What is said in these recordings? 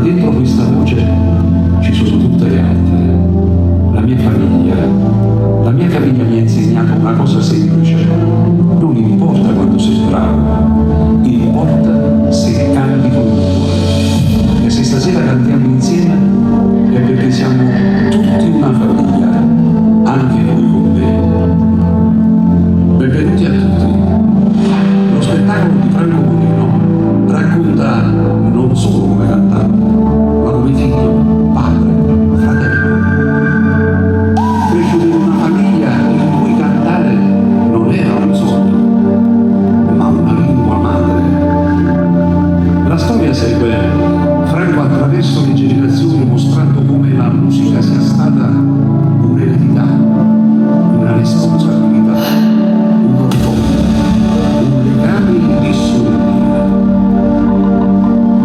dentro questa voce ci sono tutte le altre. La mia famiglia mi ha insegnato una cosa semplice: non importa quando sei bravo, importa se canti con il cuore. E se stasera cantiamo insieme è perché siamo tutti una famiglia, anche voi con me. Benvenuti a tutti. Lo spettacolo di Franco Bonino racconta non solo come cantare, ma come figlio, padre, fratello. Cresciuto in una famiglia in cui cantare non era un sogno, ma una lingua madre. La storia segue Franco attraverso le generazioni, mostrando come la musica sia stata un'eredità, una responsabilità, un orgoglio, un legame indissolubile.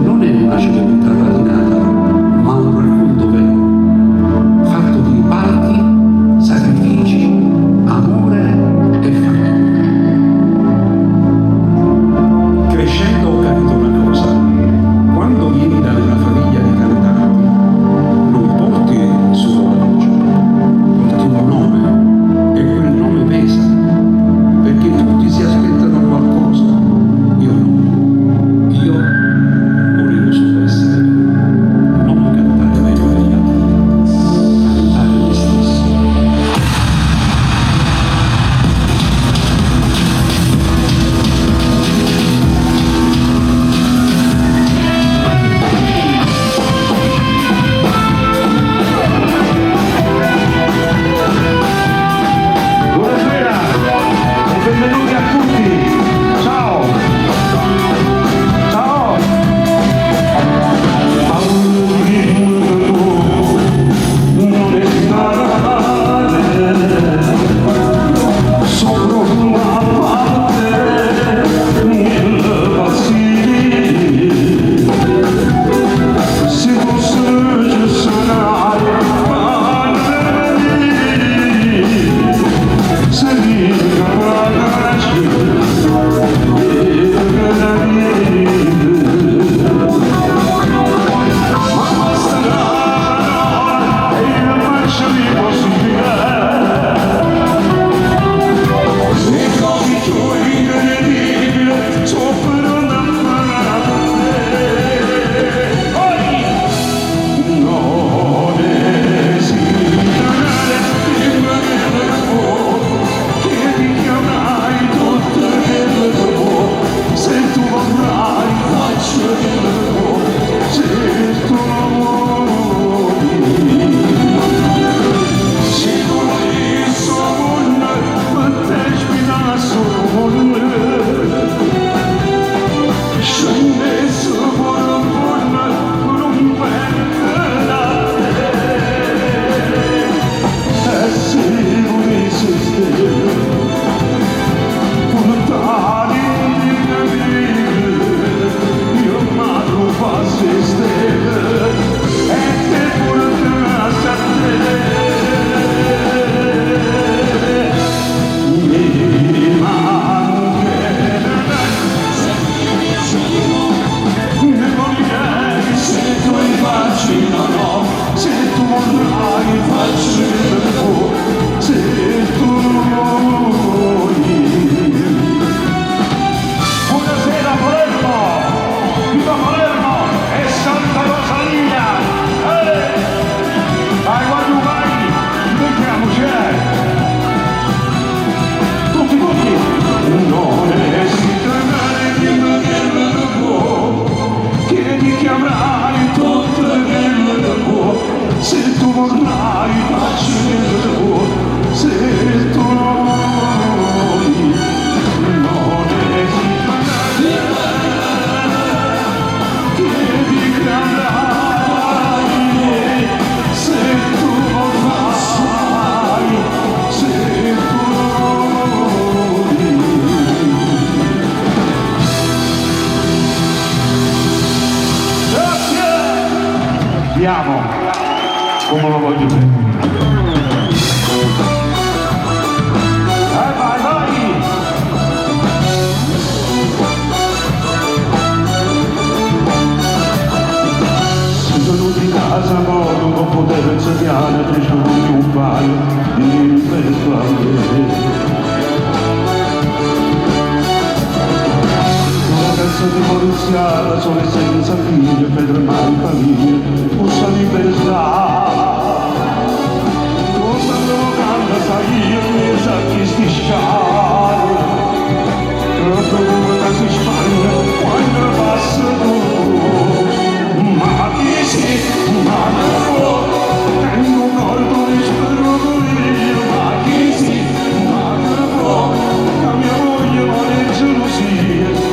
Non è una celebrità patinata, ma un racconto vero, fatto di palchi, sacrifici, amore e famiglia. Crescendo ho capito una cosa: quando vieni da una famiglia di cantanti, non porti solo la voce, porti un nome, e quel nome pesa, perché tutti si aspettano qualcosa. Io no. Io volevo solo essere me, non cantare meglio degli altri, cantare me stesso. Buonasera e benvenuti a tutti. Ciao. Ciao. Non è stare sopra una parte nel passaggio. Se fosse giusto Buonasera Palermo! Viva Palermo e Santa Rosalia! Vai, guarda, vai! Becchiamoci, tutti! Non esitare di può, che ti chiamerai tutto quello può, se tu vorrai faccio quello può, se tu non vuoi, non esitare, che ti chiamerai, se tu vorrai, se tu non vuoi. Andiamo, come lo voglio bene. Vai, vai! anziana fecero mio padre in mezzo a me. Divorziata, sole senza figlie, per mai famiglia, usa libertà. Cosa non canta, sai io, mi sa chi stisciare. Troppo come si Spagna, quando passa tu. Ma chi si, ma no, tengo un orto di spero ma chi si, ma no, la mia voglia vuole gelosia.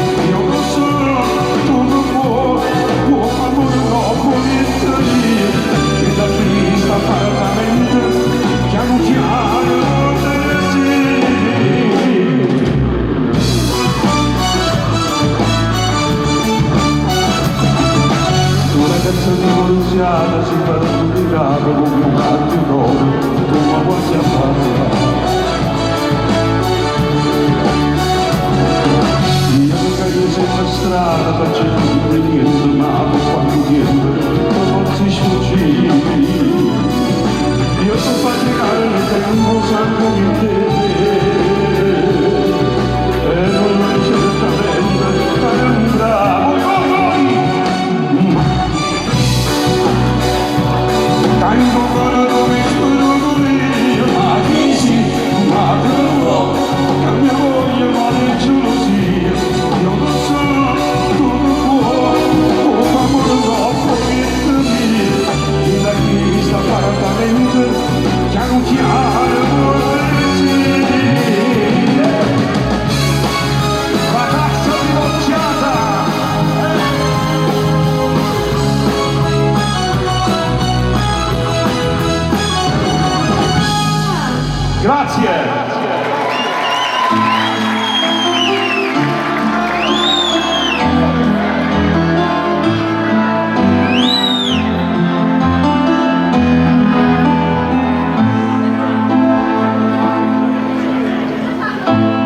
Divorziata si fa giudicare come un cantiere, come quasi a fare. Io che caio sempre strada, facendo niente, ma per quanto tempo non si sfuggire. Io so faticare, tengo sangue in te, e non mai certamente andrà. Tanto guardo mi spero io, ma chi si, ma no, la mia voglia vuole gelosia, io lo so, tu non puoi, oh amore no, promettimi, da chi sta appartamento, chiaro chiaro, ragazza divorziata. Grazie.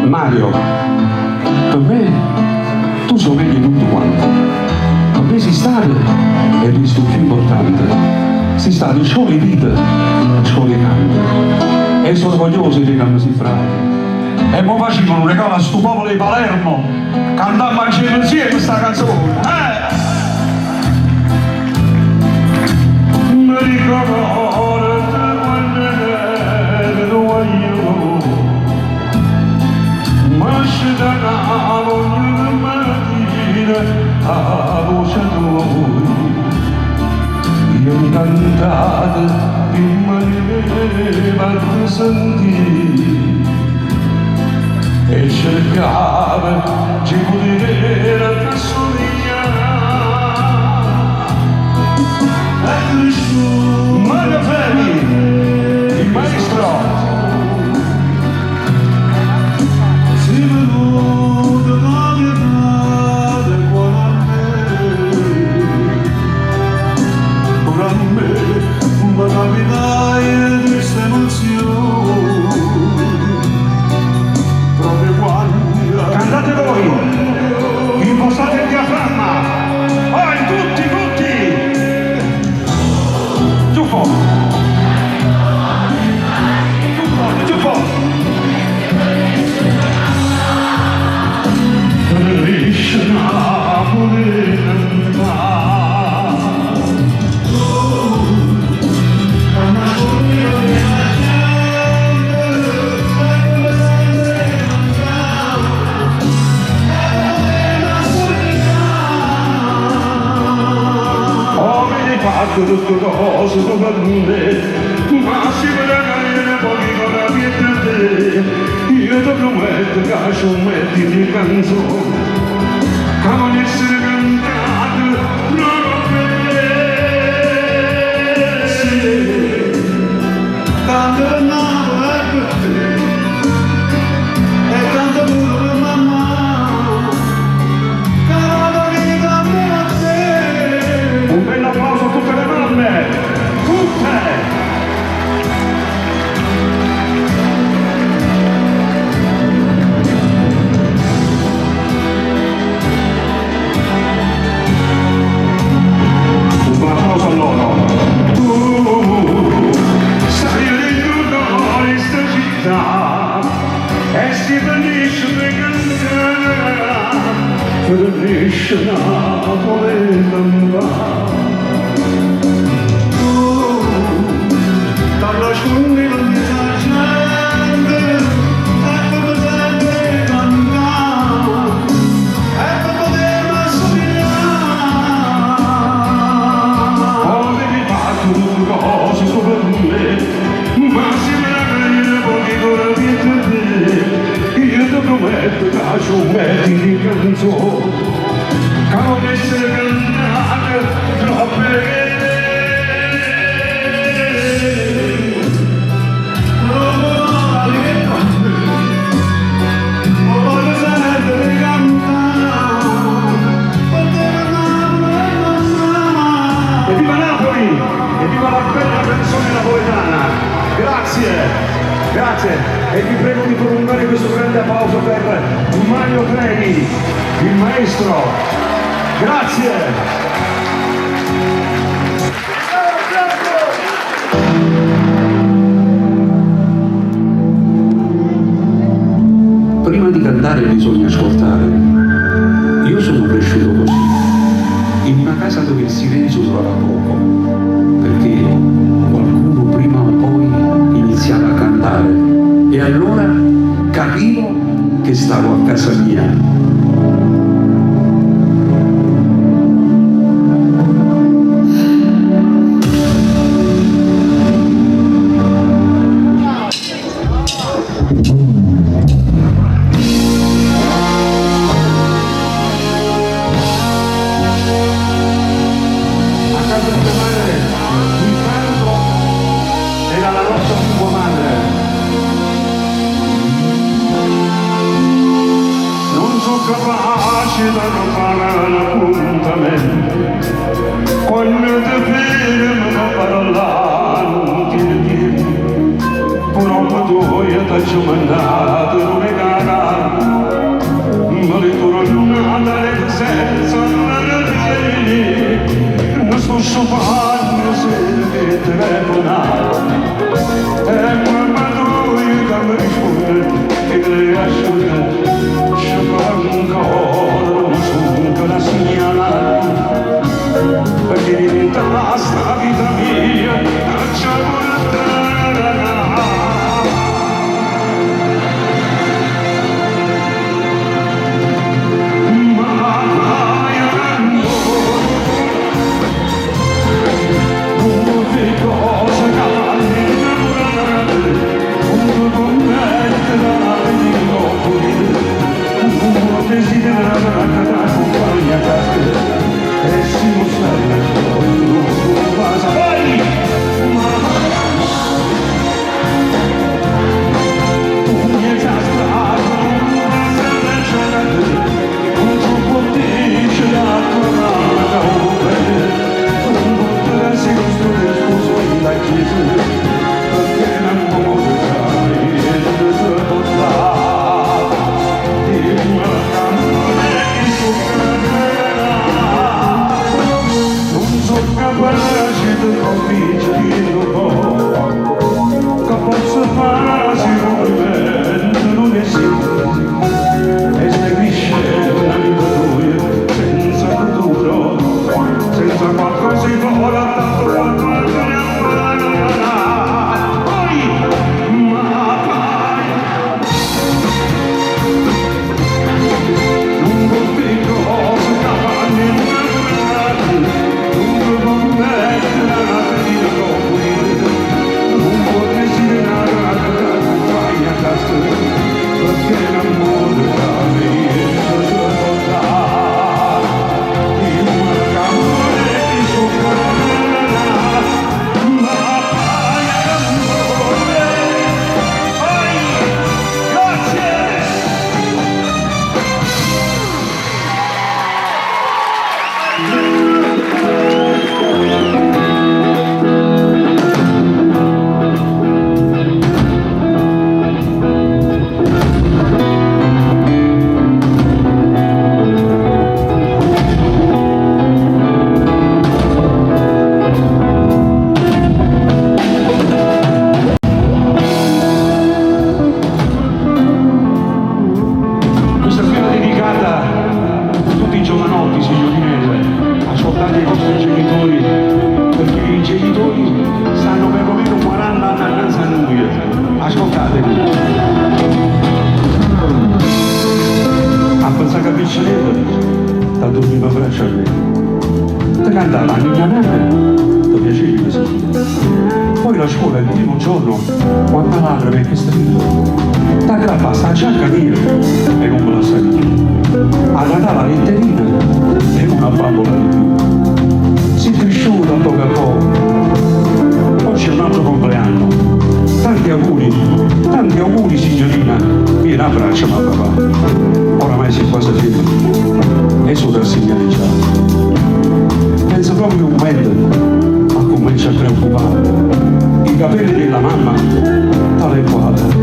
Mario, per me tu sei meglio di tutto quanto. Per me sei stato è il rischio più importante. Sei stato il sole vita, il sole canto. E sono orgoglioso di che si frate. E mo facevano un regalo a sto popolo di Palermo, cantando insieme questa canzone. Mi ricordo quando ero io, ma scenavo ogni mattina a voce tua. Io incantato prima di farti sentire e cercavo di poter assomigliare a Gesù. Mario Femi, il maestro, si è venuto da mia madre a me, ma capitai queste emozioni proprio quando cantate voi, impostate il diaframma, vai tutti giù fuori, giù fuori riesce a voler andare. Fatto tutte cose per me, ma si vedranno pochi corabi per te. Io ti prometto che ci metti di canzone, che non essere cantato, non per te. Tanto no è per te, e tanto pure per mamma, caro che cambia a te. Un bel applauso a tutte le mamme, tutte! canto, come se cantare troppe. Evviva Napoli! Evviva la bella canzone napoletana! Grazie! Grazie! E vi prego di prolungare questo grande applauso per Mario Treni, il maestro! Grazie! Prima di cantare bisogna ascoltare. Io sono cresciuto così, in una casa dove il silenzio durava poco, perché qualcuno prima o poi iniziava a cantare e allora capivo che stavo a casa mia. Capace da non fare l'appuntamento, quando ti fermi a parlare non ti ritieni, però tu io ti ho mandato non è cara, ma le tue giornate le senza non vieni, non sto sopando se ti telefonare, e mamma tu io che mi risponde che le asciughe. La segnalare perché diventa sta vita mia facciamo la ma vai un di cosa cavalli innamorate un commento da venire un desiderato da compagnia casca e si mostra la cosa vai tu mi hai stato un troppo dice la tua mano da un potere si costruisce il sposo in la chiesa perché non può fare e non si può fare guardarci del convince di che posso fare se non non esiste e stabilisce una vita tua senza futuro senza qualcosa che vola tanto quanto la poi ma poi non vuol dire cosa cavalli perché l'amore da me è il amore che sopra ma fai amore grazie. Ascoltate i vostri genitori, perché i genitori stanno perlomeno 40 anni innanzi a noi. Ascoltateli. A pensare che piccolino, da dormire a braccio a me. Ti cantava Ninna Nanna, ti piaceva così. Poi la scuola il primo giorno, quando la madre perché strillo, ti aggrappa sta giacca mia e non me la sai. a Natale la letterina e una bambola di più. Si è cresciuta a poco a poco. Oggi è un altro compleanno. Tanti auguri signorina. Vieni, abbracciami a papà. Oramai si è quasi finito. E su da signoreggiare. Penso proprio che un momento ma comincia a preoccupare. I capelli della mamma, tale e quale tu.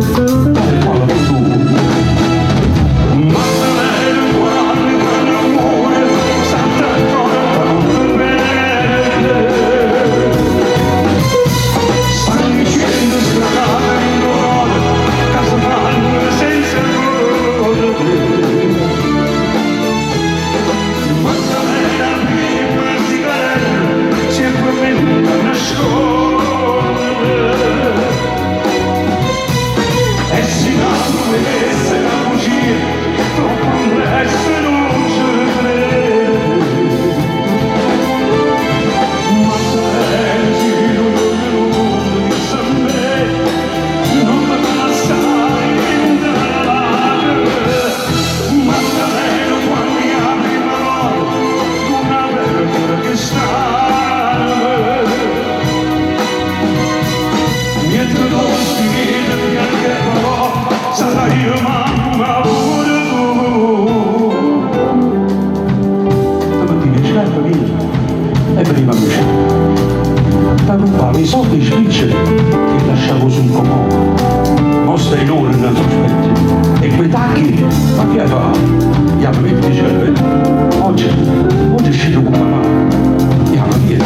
E prima invece rubava i soldi spiccioli che lasciavo sul comò, mostra in ora nel sospetti e quei tacchi, ma che fa? Gli avevi cervello. Oggi è uscito con papà, gli avevi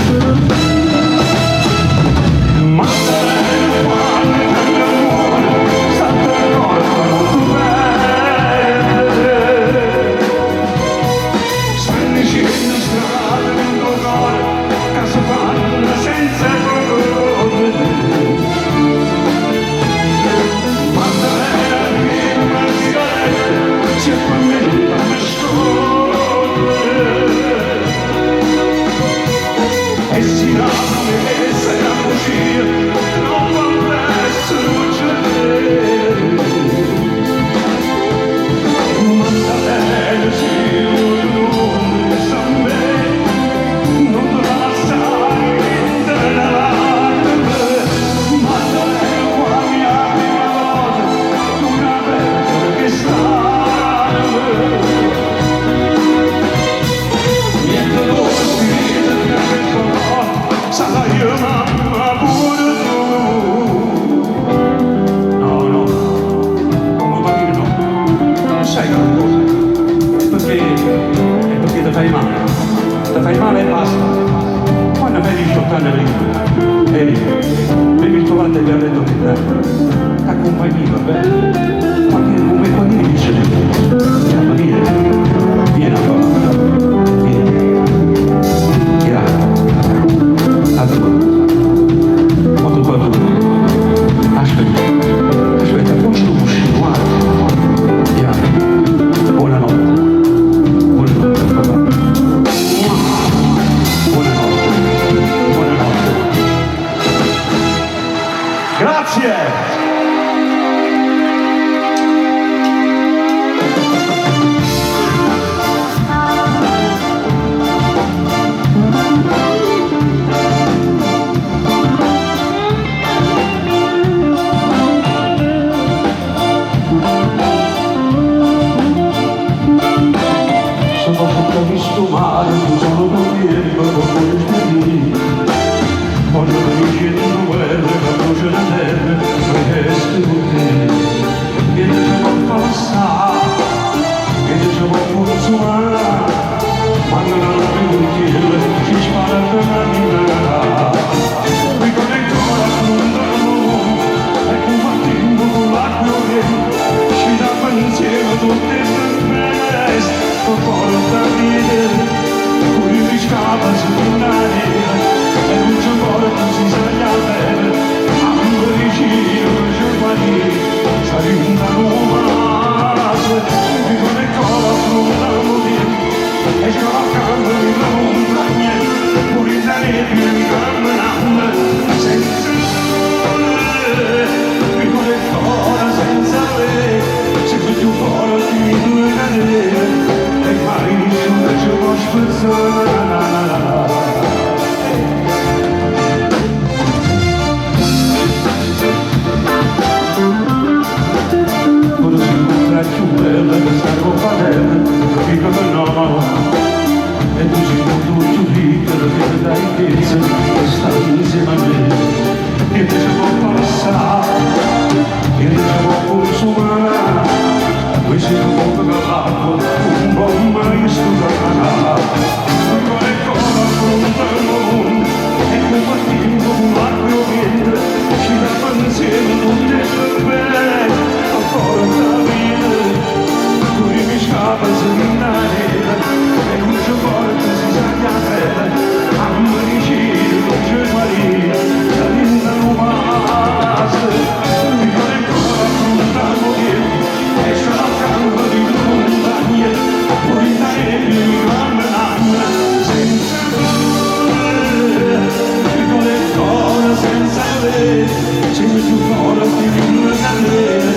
saggezza che sta insieme a me, e ti si può passare, e ti si può consumare, questo è un po' d'acqua, un po' mai studiata, con il cuore affronta il mondo, e compartendo con l'acqua e vento, ci dà insieme tutte le belle, ancora vita. Mi scappa segnare e non ci porta si sa che appella a moricire non c'è guarire la linda nuova mi fa ancora affrontare che e sarà calma di montagne poi da ebbe mi rammenanno senza dolore mi con le cuore senza avere sempre più forti di una candela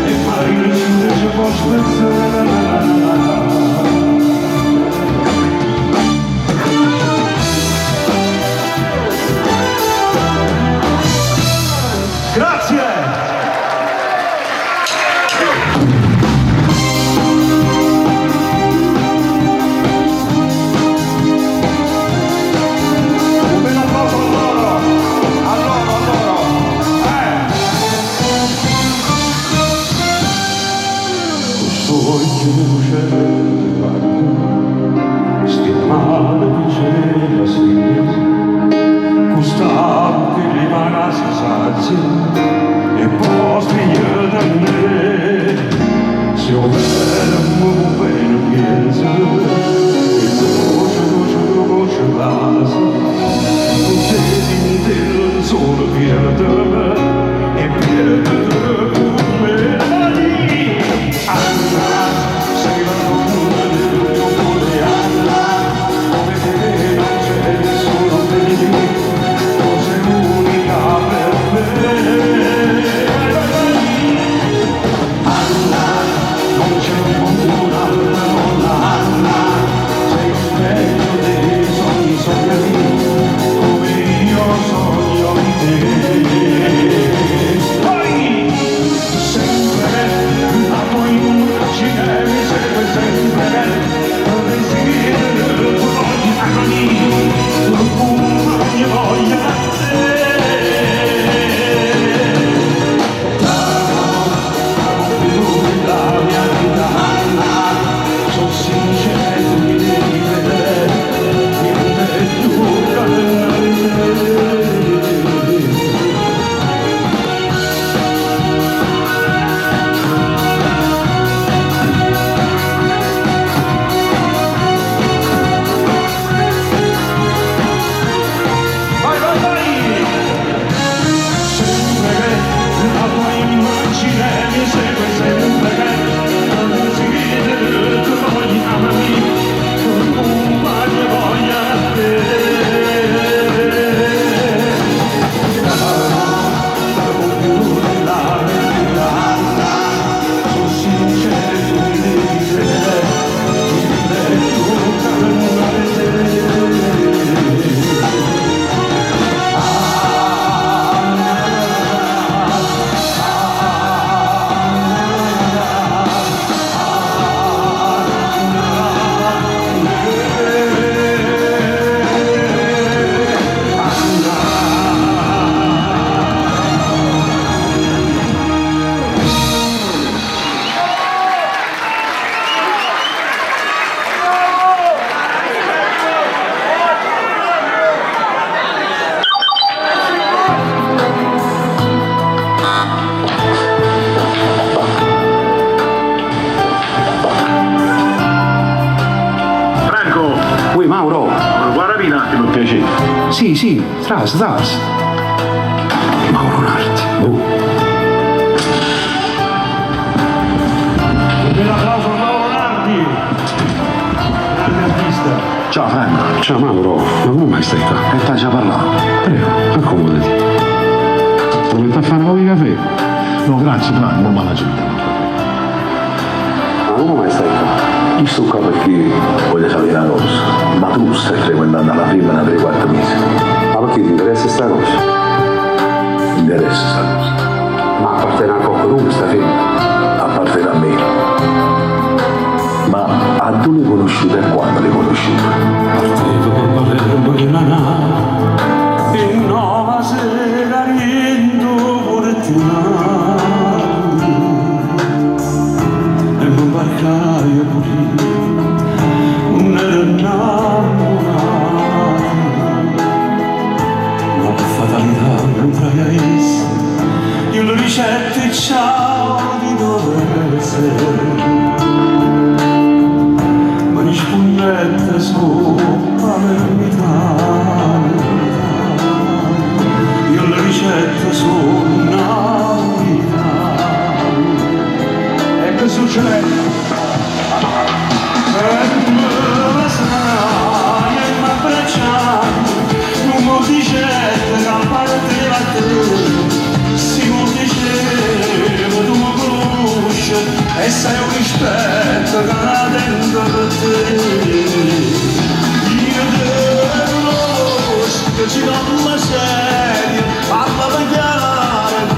e mai nessuno ci può spezzare. Grazie! Un bel applauso a loro! A loro! Poi chiude il bagno, stimare piacere la sfida, Gustavo che rimane si sazi, e poi stiglia da me, se ho un bene pienso, e voce basa, tutte intero solo pierde, e pierde come Anna, sei la donna del mio cuore, Anna, come te non c'è nessuno per me, tu sei l'unica per me. Anna, non c'è un'altra donna, Anna, sei lo specchio dei sogni sognati, come io sogno di te. Poi, sempre la tua immagine mi segue sempre, dove si vede il tuo di anni, ogni voglia a te. La mia vita, Anna, sono sincero, tu mi devi vedere, niente più candente. Mauro, guardami un attimo, per piacere. sì, tras. Mauro Nardi. Un bel applauso a Mauro Nardi, grande artista. Ciao Franco. Ciao Mauro, ma come mai stai qua? E t'ha già parlato? Prego, accomodati. Volete a fare un po' di caffè? No, grazie Franco, non me la gente. Ma come mai stai qua? Io sto qua perché voglio sapere una cosa, ma tu stai frequentando la firma da 3-4 mesi. Ma perché ti interessa sta cosa? Mi interessa sta cosa. Ma appartiene a qualcuno questa firma? Appartiene a me. Ma a tu l'hai conosciuta e quando l'hai conosciuta? Partevo con Palermo di una nave dicendo che a parte la te, si non diceva tu mi conosci e sai un rispetto che la tengo per te. Io te conosco che ci dammo serio, parla per chiaro,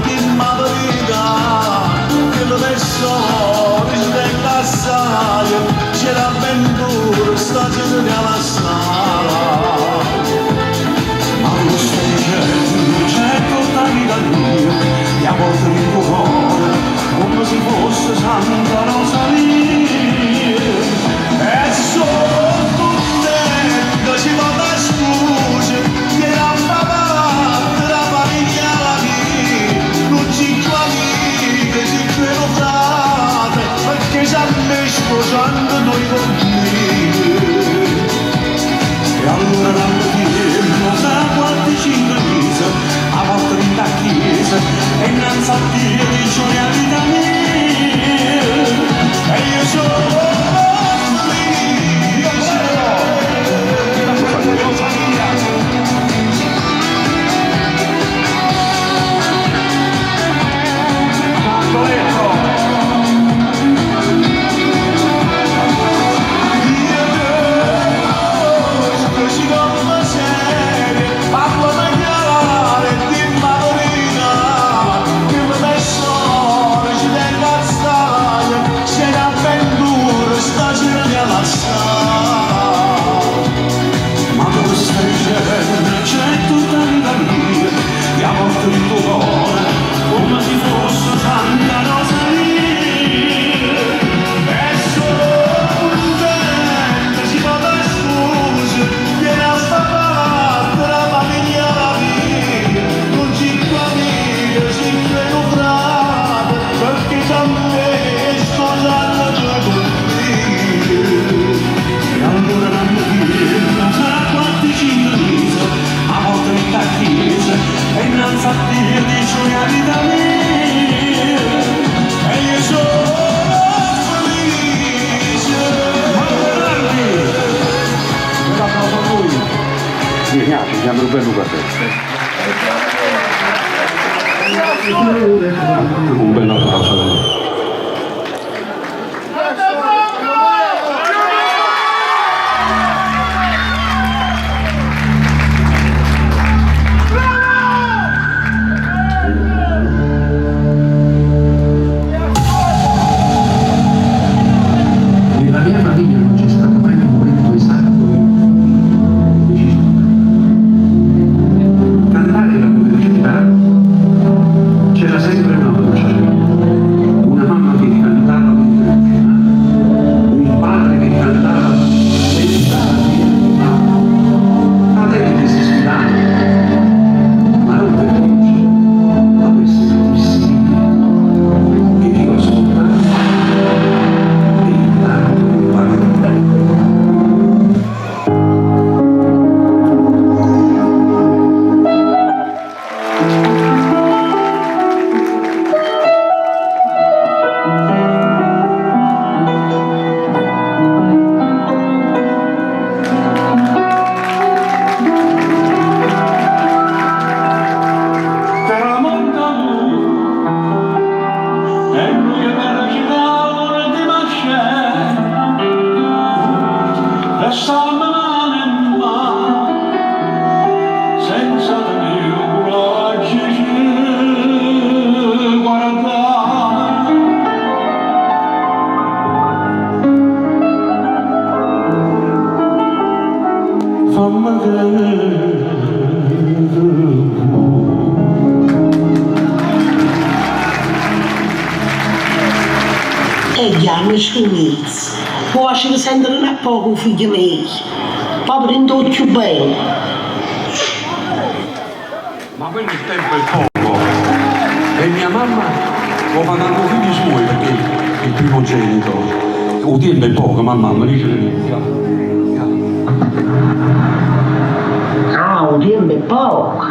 dimmi la verità, che lo adesso ci tengo assai, c'è l'avventura, sta gente alla sala. Ma lo stai dicendo, certo la vita mia, mi ha portato il tuo cuore, come se fosse Santa Rosalia. E sono contento, ci vado a scusa, che la papà, la famiglia la mia, non ci famiglia, ci credo frate, perché ci ha messo sposando noi bambini. E allora non mi sa quanti cinese, a volte in da chiesa, e non sa dire di gioialità mia. E io sono un bel applauso. Nella mia famiglia non c'è stato mai un momento esatto e deciso. Cantare la musicalità c'era sempre una voce, una mamma che cantava mentre cucinava, un padre che cantava mentre stava via, fratelli che si sfidavano, ma non per vincere, ma per sentirsi vivi. E dico ascoltare e intanto imparare. E già non scusi, poi ci sentono a poco figli miei, poi prendo più bene. Ma quello il tempo è poco. E mia mamma lo fa tanto figli suoi perché è il primogenito. Il tempo è poco, mamma mi dice. Ah, un tempo è poco.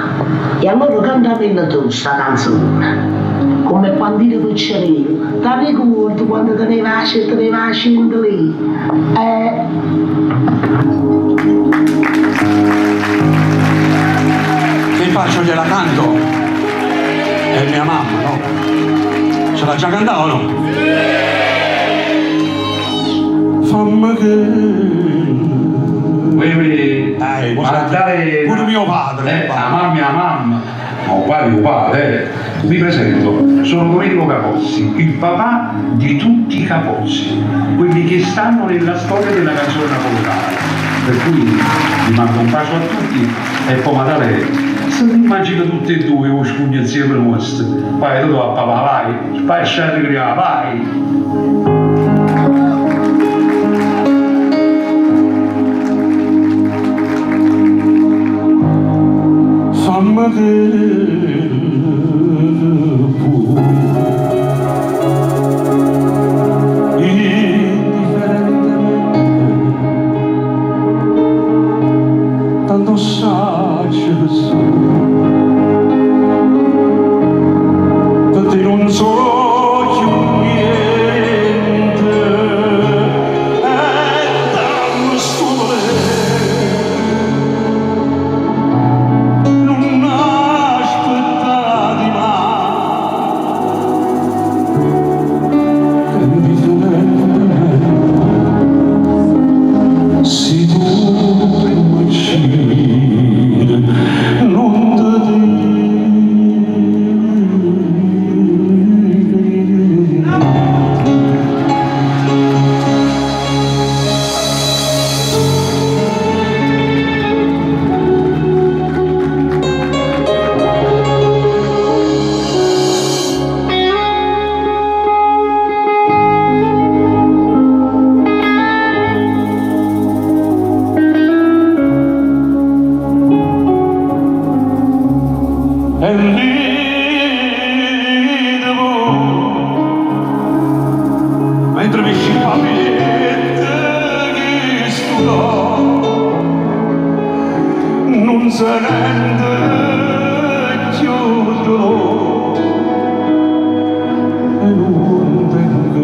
E allora cantamela tu sta canzone. Come quando io cuccerino. Ti ricordo quando te ne vai a scendere lì. la canto. È mia mamma, no? Ce l'ha già cantata o no? Fammi che... guardare pure mio padre. la mamma, ma uguale padre. Vi presento, sono Domenico Capozzi, il papà di tutti i Capozzi, quelli che stanno nella storia della canzone napoletana. Per cui vi mando un bacio a tutti e poi magari se mi immagino tutti e due o scugni insieme nostri. Vai tu a papà, vai, vai a vai. Fammi che pure indifferentemente tanto saggio per te non so più niente e dammi stupore. E lì devo, mentre mi scipavete che studò, non se rende chiudo e non tengo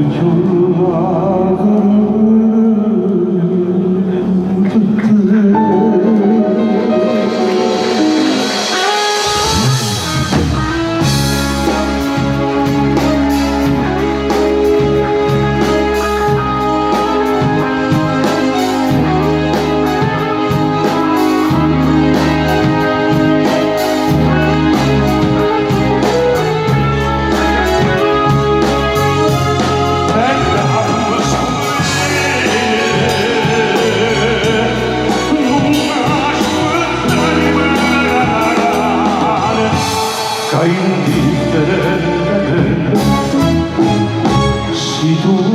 se tu mi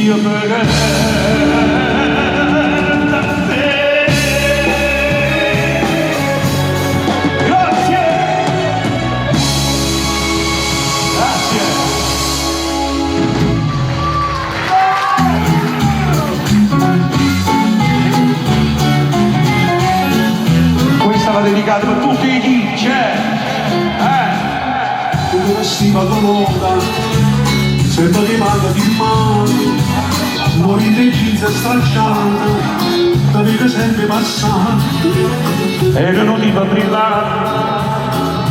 io per te. Grazie. Questa va dedicata per tutti chi c'è. Come stima dolore, sento che manca di mano, morire incisa stracciata, la vita sempre passata. Erano di brillare,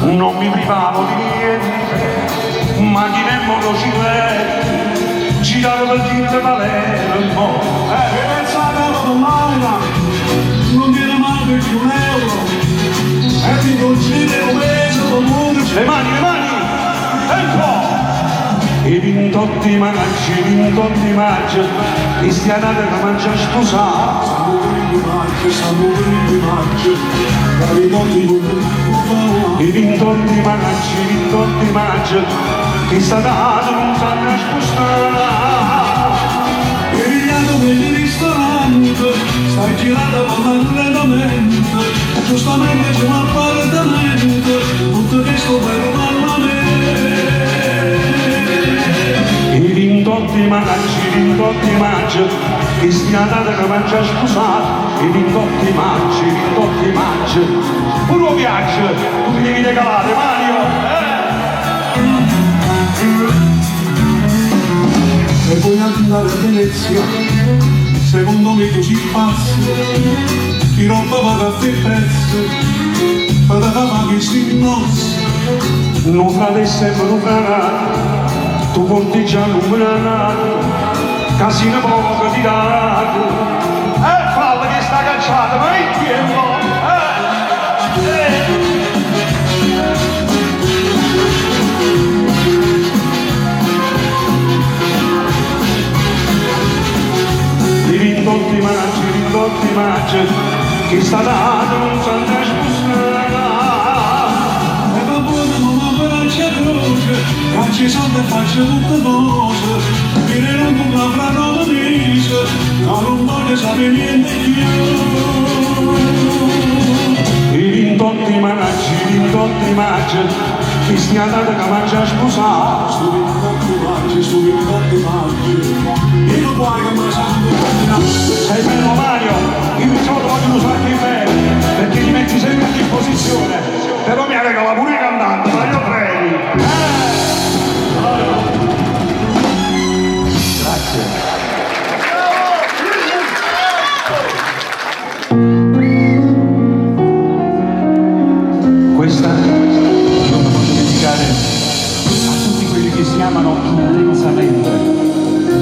non mi privavo di niente, ma chi nel mondo ci vede, giravo per dire Palermo. E pensate alla domanda, non viene mai più un euro, e ti concede un mese, comunque. Le mani, ecco! I vintotti manacci, cristianate che mangia sposato. Sanno per il maggio, I vintotti manacci, cristianate non sanno spostare. e vigliando nel ristorante, stai girando lentamente, giustamente c'è un appartamento, tutto questo per un armamento. 28 maggio, che stia andata che mangia sposato, i 28 maggio, un viaggio, tu mi devi regalare, Mario, E vuoi andare a Venezia, secondo me tu ci passi, chi roba paga a te prezzo, per la fama che si nostra. non frate sempre un franato, tu porti già l'umanato, casino poco ti dato, falla che sta cacciata, ma il tempo, I 28 maggio, che sta dato non sa Ci sono e faccio tutte cose, dire non con la frana non dice, ma non voglio sapere niente più. I 28 maggio, che stia andata che mangia sposato. Sto 28 maggio, io non vuoi che mi sanno. Sei bello Mario, io mi trovo voglio usarti bene, perché li metti sempre a disposizione, però mi regala pure i cantanti, ma io prego. Questa non la voglio dedicare a tutti quelli che si amano intensamente.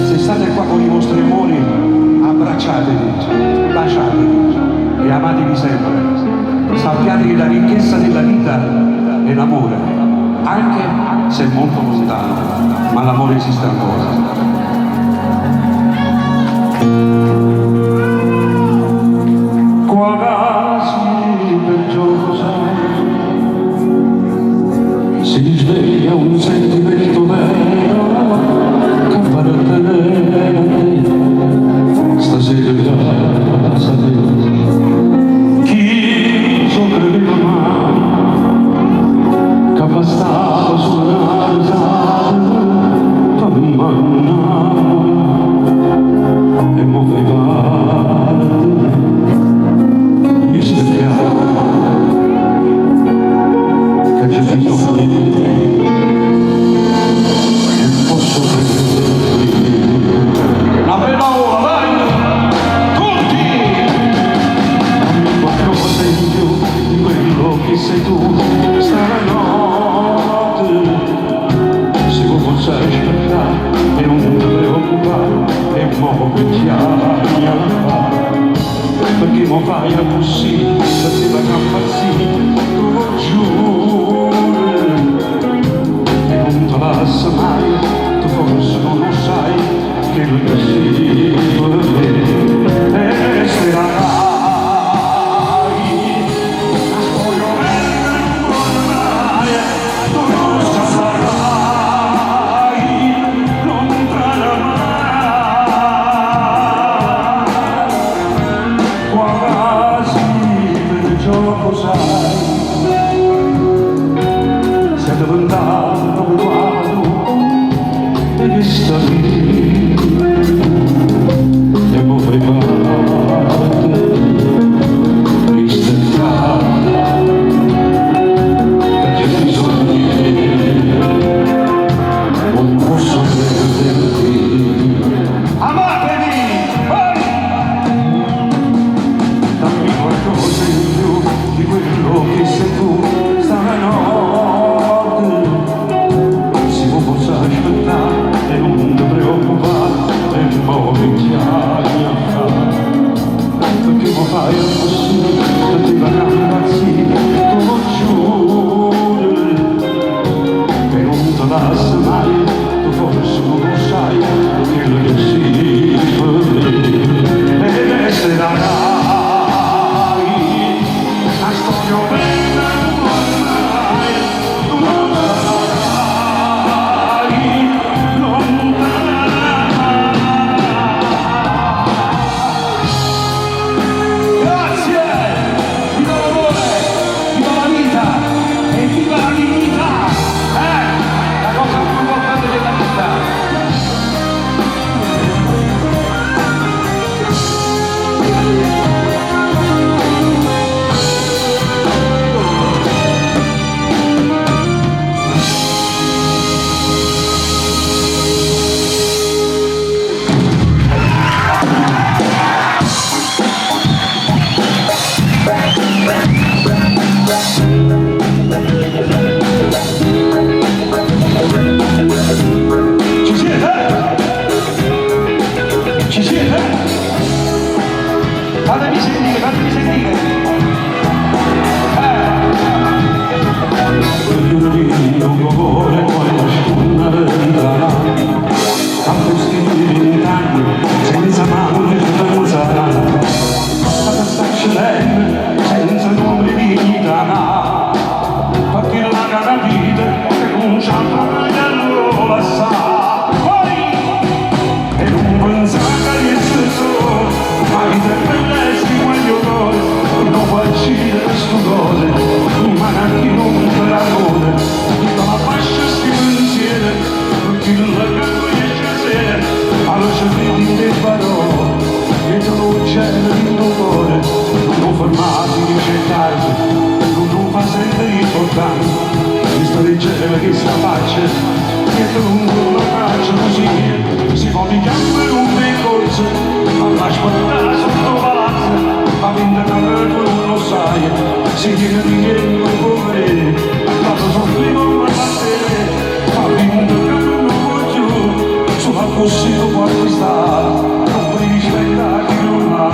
Se state qua con i vostri amori, abbracciatevi, baciatevi e amatevi sempre. Sappiate che la ricchezza della vita è l'amore, anche se è molto lontano, ma l'amore esiste ancora. Si sveglia un sentimento vero che fa tenere a te stasera casa te. Chi sopravvive mai che bastava sulla risata per mannare e mo fai parte mi specchiamo che c'è bisogno di te e posso prenderti la bella ora, vai! Tutti! Dammi qualcosa in più di quello che sei tu stanotte se vuoi sai aspettare e non ti preoccupare e mo' che ti perché mo fai a così la tua campazzi tu giuro e non ti passa mai tu forse non lo sai che lui così per me e resterà siete lontano come guardo e che sta lì e mo fai parte tristezza perché c'è bisogno di te non posso perderti amatevi dammi qualcosa in più di quello che sei tu stanotte diceva che sta faccia, dietro un giorno faccia così, si può di chiamare un percorso, ma l'aspettare sotto palazzo, ma vinta che non lo sai, si chiede di che non può vedere, ma lo soffrivo per battere, ma vinta che non può più, sulla possibile quando sta, non puoi rispettare chi non ha.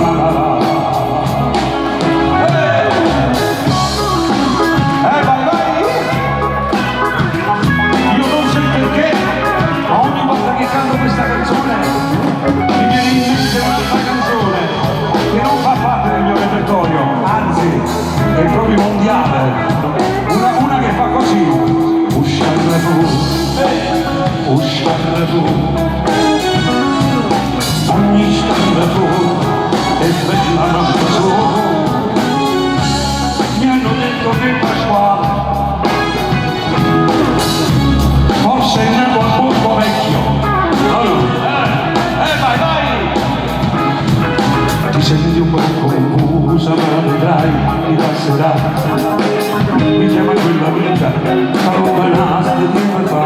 Canto questa canzone mi viene in mente un'altra canzone che non fa parte del mio repertorio, anzi è proprio mondiale, una che fa così: uscire tu, ogni istante tu è bella notte tu, mi hanno detto che Pasquale forse è nato al corpo vecchio. Vai! Ti senti un po' confusa, ma vedrai, ti passerà. Mi chiama quella vita, allontanata di tempo fa.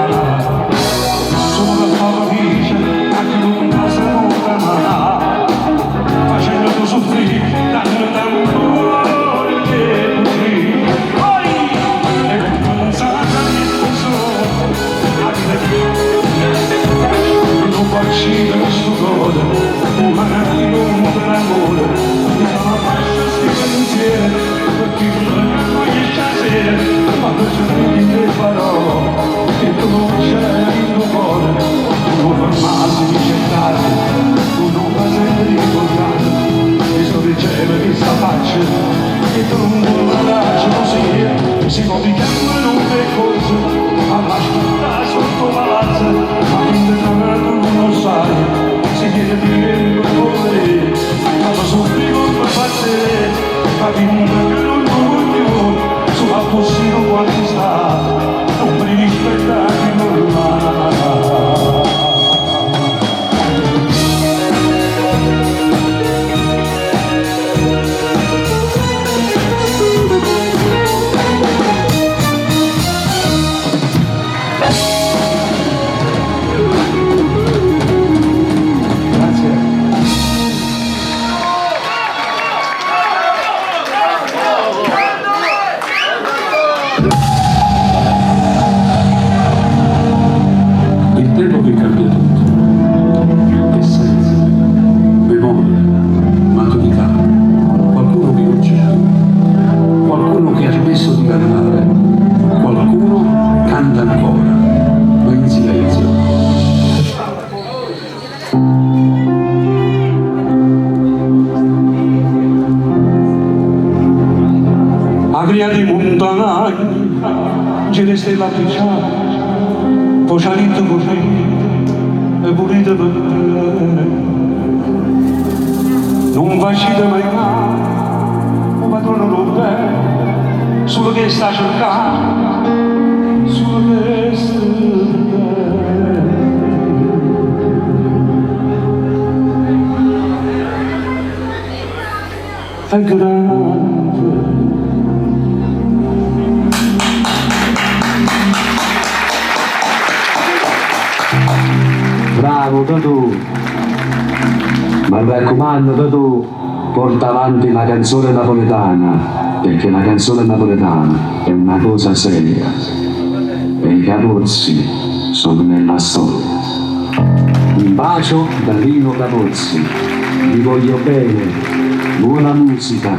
Sono la tua felice, anche non saluta mai. Facendo tu soffrire, dando d'amore che così. Poi, e non sarà niente solo, non facci questo cuore, ma neanche non l'amore, mi fa una fascia sti pensieri, perché non riesci a sera, quando ci vedi che farò, che tu non c'è il tuo cuore, tu non fermarsi di cercare, tu non fai sempre ricordare, mi sto dicendo che sta faccia, che tu non la lasci così, si può di chiamare un percorso, alla scuola sotto palazzo, ma finché non lo sai, si chiede di che non può vedere, ma lo soffrivo per battere, ma finché non lo voglio, sulla possibile quando sta, non mi rispettare non di montagne, ce ne stella picciata, poi salito così, e pulite per bene. Non facite mai male, ma non lo bene, solo che sta cercando, solo che sta bene. È grande. Bravo Totò, ma mi raccomando Totò, porta avanti la canzone napoletana, perché la canzone napoletana è una cosa seria e i Capozzi sono nella storia. Un bacio da Rino Capozzi, vi voglio bene, buona musica.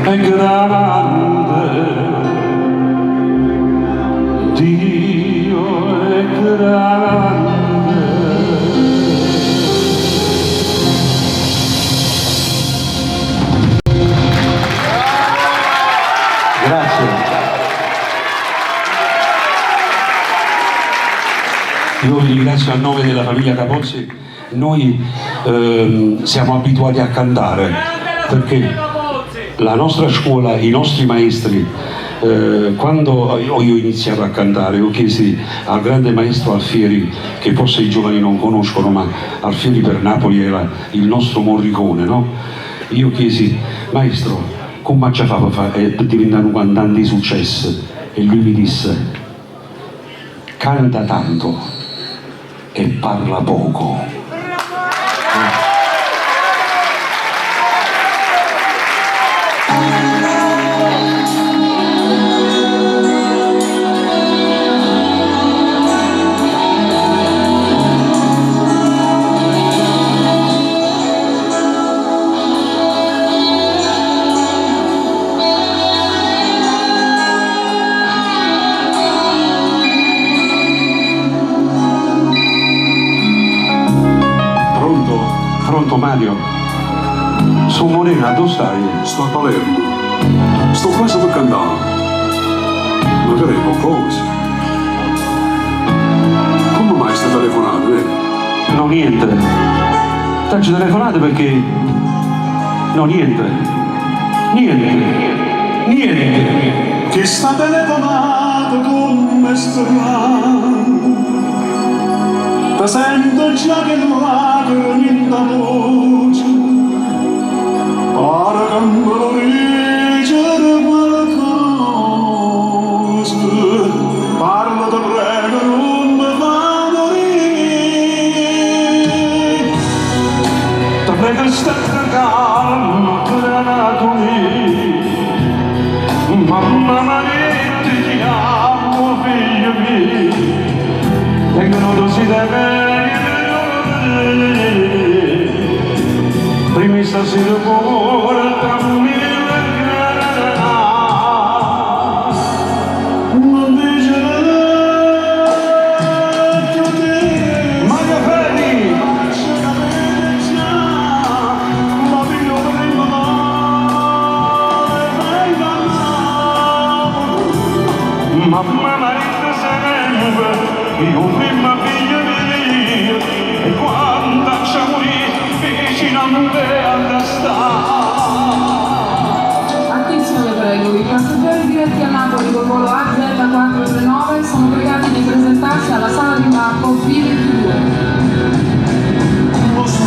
È grande, Dio è grande. Grazie. Io vi ringrazio a nome della famiglia Capozzi. Noi siamo abituati a cantare perché la nostra scuola, i nostri maestri, quando io ho iniziato a cantare, ho chiesto al grande maestro Alfieri, che forse i giovani non conoscono, ma Alfieri per Napoli era il nostro Morricone, no? Io chiesi: maestro, come ci fa per diventare un cantante di successo? E lui mi disse, canta tanto e parla poco. Pronto Mario? Su Morena, dove stai? Sto a Palermo. Sto quasi per cantare. Magari qualcosa. Come mai stai telefonando, No, niente. T'ho telefonato perché... No, niente. Niente. Che sta telefonato come strano. Ti sento già che non lacrime in da voce. Pare che me lo leggere qualcosa. Parla te prego, non mi fa morire. Ti prego stai calmo, creato me. Mamma Maria ti chiamo figlio mio. Vengono dosi da me. Prima stasera portami la grana. Non dice che te Maria Ferri ma figlio prima mamma Maria sempre io prima figlio mio e quando ci morì vicino a me a stare. Attenzione prego, i passeggeri diretti a Napoli col volo AZ439 sono pregati di presentarsi alla sala di imbarco B22. Lo sto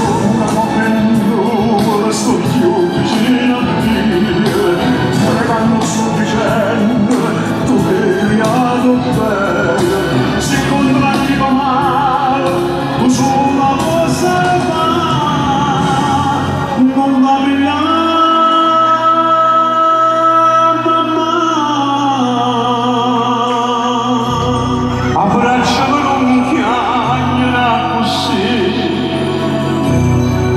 capendo, resto più vicino a te. Pregando sufficiente, tu che hai creato bene. Secondo l'arrivo male, tu sulla cosa fa. Non la mamma. Abbracciami non chiagna così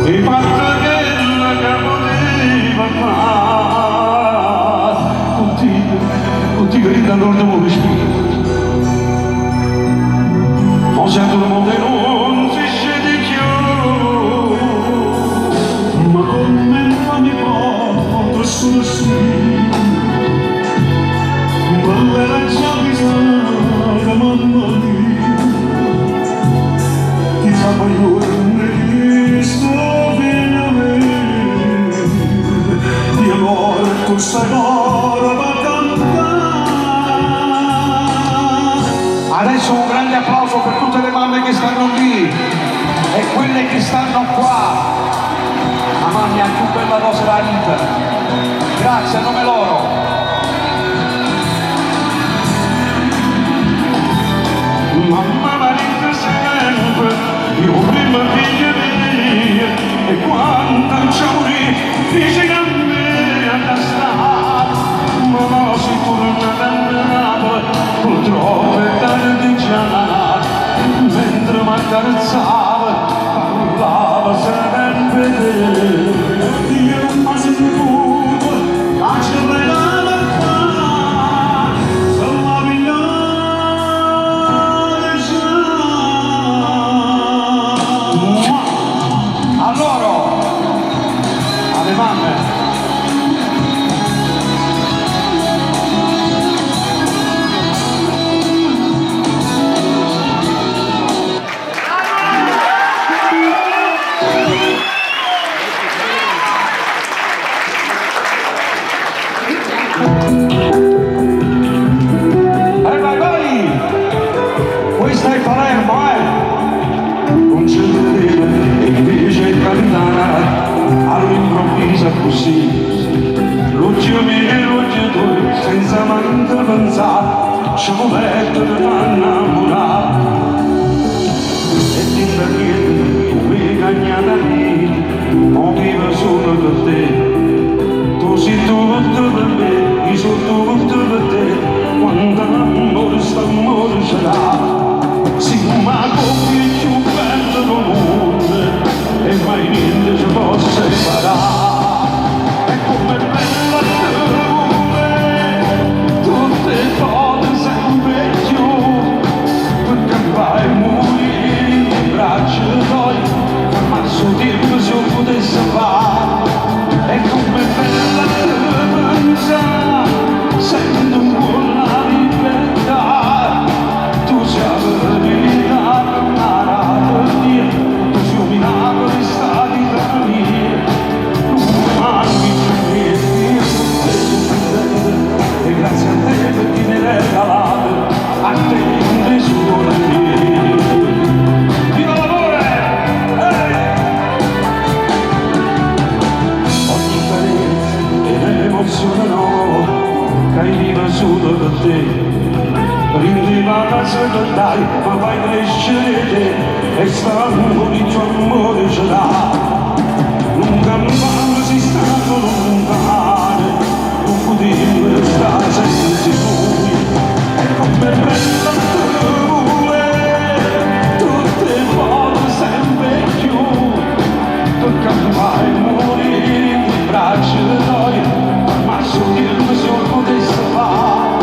e fatta che la poteva fare contigo rinda non devo respirare ma se tu non si scende più Ma come mi porto solo sì. Ma l'era già bisogna mamma mia. Chissà poi io ne sto bene a me. Di amore tu sai ora va a cantare. Adesso un grande applauso per tutte le mamme che stanno lì e quelle che stanno qua. La mamma più bella rosa da vita. Grazie a nome loro. mamma Maria sempre io prima figlia mia e quando ci morì vicino a me a stare ma no si torna da Napoli purtroppo è tardi già mentre mi accarezzava parlava sempre te Dio non mi sentito, lascia regala qua. Sono la migliore già. A loro, alle mamme. Vai! Questa è Palermo, non c'è vedere e invece cantare all'improvviso così. Lo zio due senza manco pensare, ci mettono a innamorare. E ti fa niente, tu mi cagnata lì, non vivo solo per te. Tu sei tutto per me, io sono tutto per te. Quando l'amore sta amore ce l'ha. Sì, ma come più bello del mondo, e mai niente ci può separare. E come bella tu, tutte cose sempre più, perché vai a morire in braccio tuoi, ma il suo tempo se lo potesse fare. E come bella tu, sento un po' la libertà, tu sei la verità per amare a Dio, tu sei un miracolo di stati tra me. E grazie a te per chi mi hai regalato, a te un tesoro mio. Viva l'amore! Ogni carezza e emozione nuova che arriva solo per te, rendeva la seconda, ma fai crescere te, e stanno il tuo amore ce l'ha. Nunca mi fanno si stato lontano, non potevo stare senza lui. E come bella tutte volte sempre più, tocca mai morire in braccio di noi, ma solo io se lo potesse fare.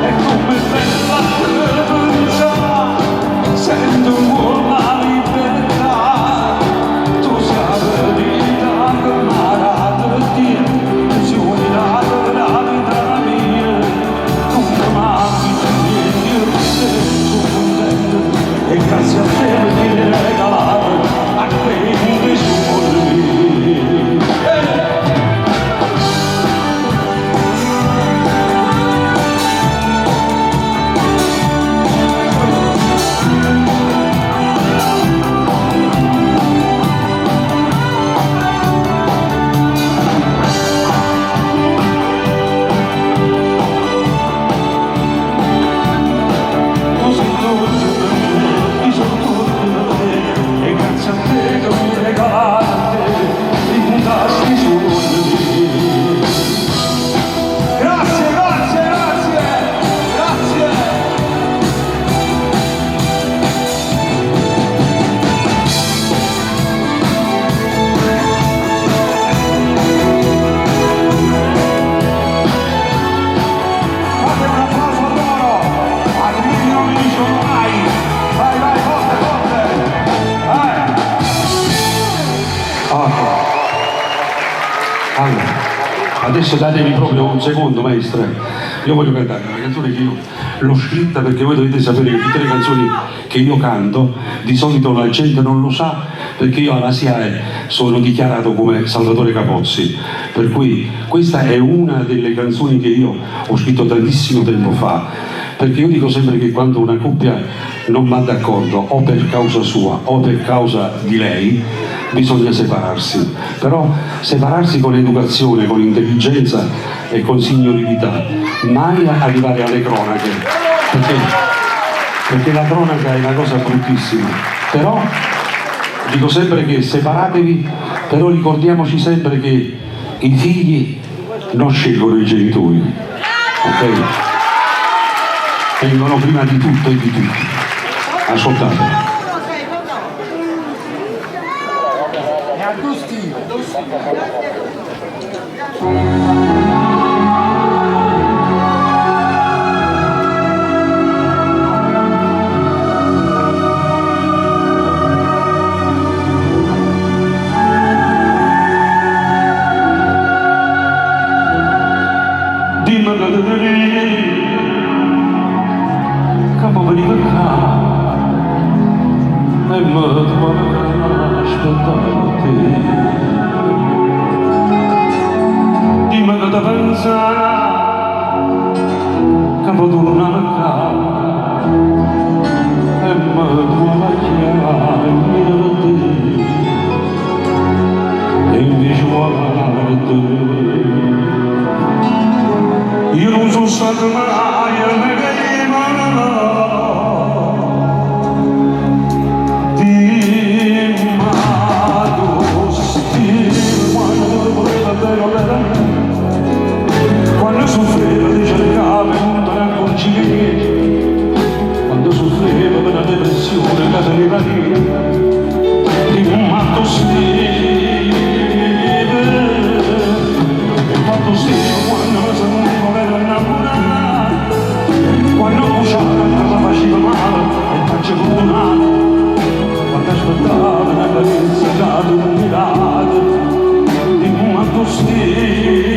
E come bella sento un po' la libertà, tu sai verità che amare a Dio, tu sei un miracolo della vita mia. Come mai io sono contento, e grazie a te per chi mi hai regalato, a te un tesoro mio. Adesso datevi proprio un secondo, maestra. Io voglio cantare una canzone che io l'ho scritta, perché voi dovete sapere che tutte le canzoni che io canto di solito la gente non lo sa, perché io alla SIAE sono dichiarato come Salvatore Capozzi, per cui questa è una delle canzoni che io ho scritto tantissimo tempo fa, perché io dico sempre che quando una coppia non va d'accordo, o per causa sua o per causa di lei, bisogna separarsi, però separarsi con educazione, con intelligenza e con signorilità, mai arrivare alle cronache, perché la cronaca è una cosa bruttissima. Però dico sempre che separatevi, però ricordiamoci sempre che i figli non scelgono i genitori, ok? Vengono prima di tutto e di tutti. Ascoltate. Dimmi che te ne capo veniva qua e mi trovavo aspettare te. Dimmi che te pensare capo tornare qua e mi trovavo a chiamare te e invece guardare te. sono stato mai a me quando soffriva ti cercava e non te ne accorgevi, quando soffriva per la depressione che te ne veniva, di un matto stile, e quanto stile quando mi sentivo vero innamorato, quando cuciava e me faceva male e faccio fortunato, quando aspettava una carenza dato un mirato, di un matto stile.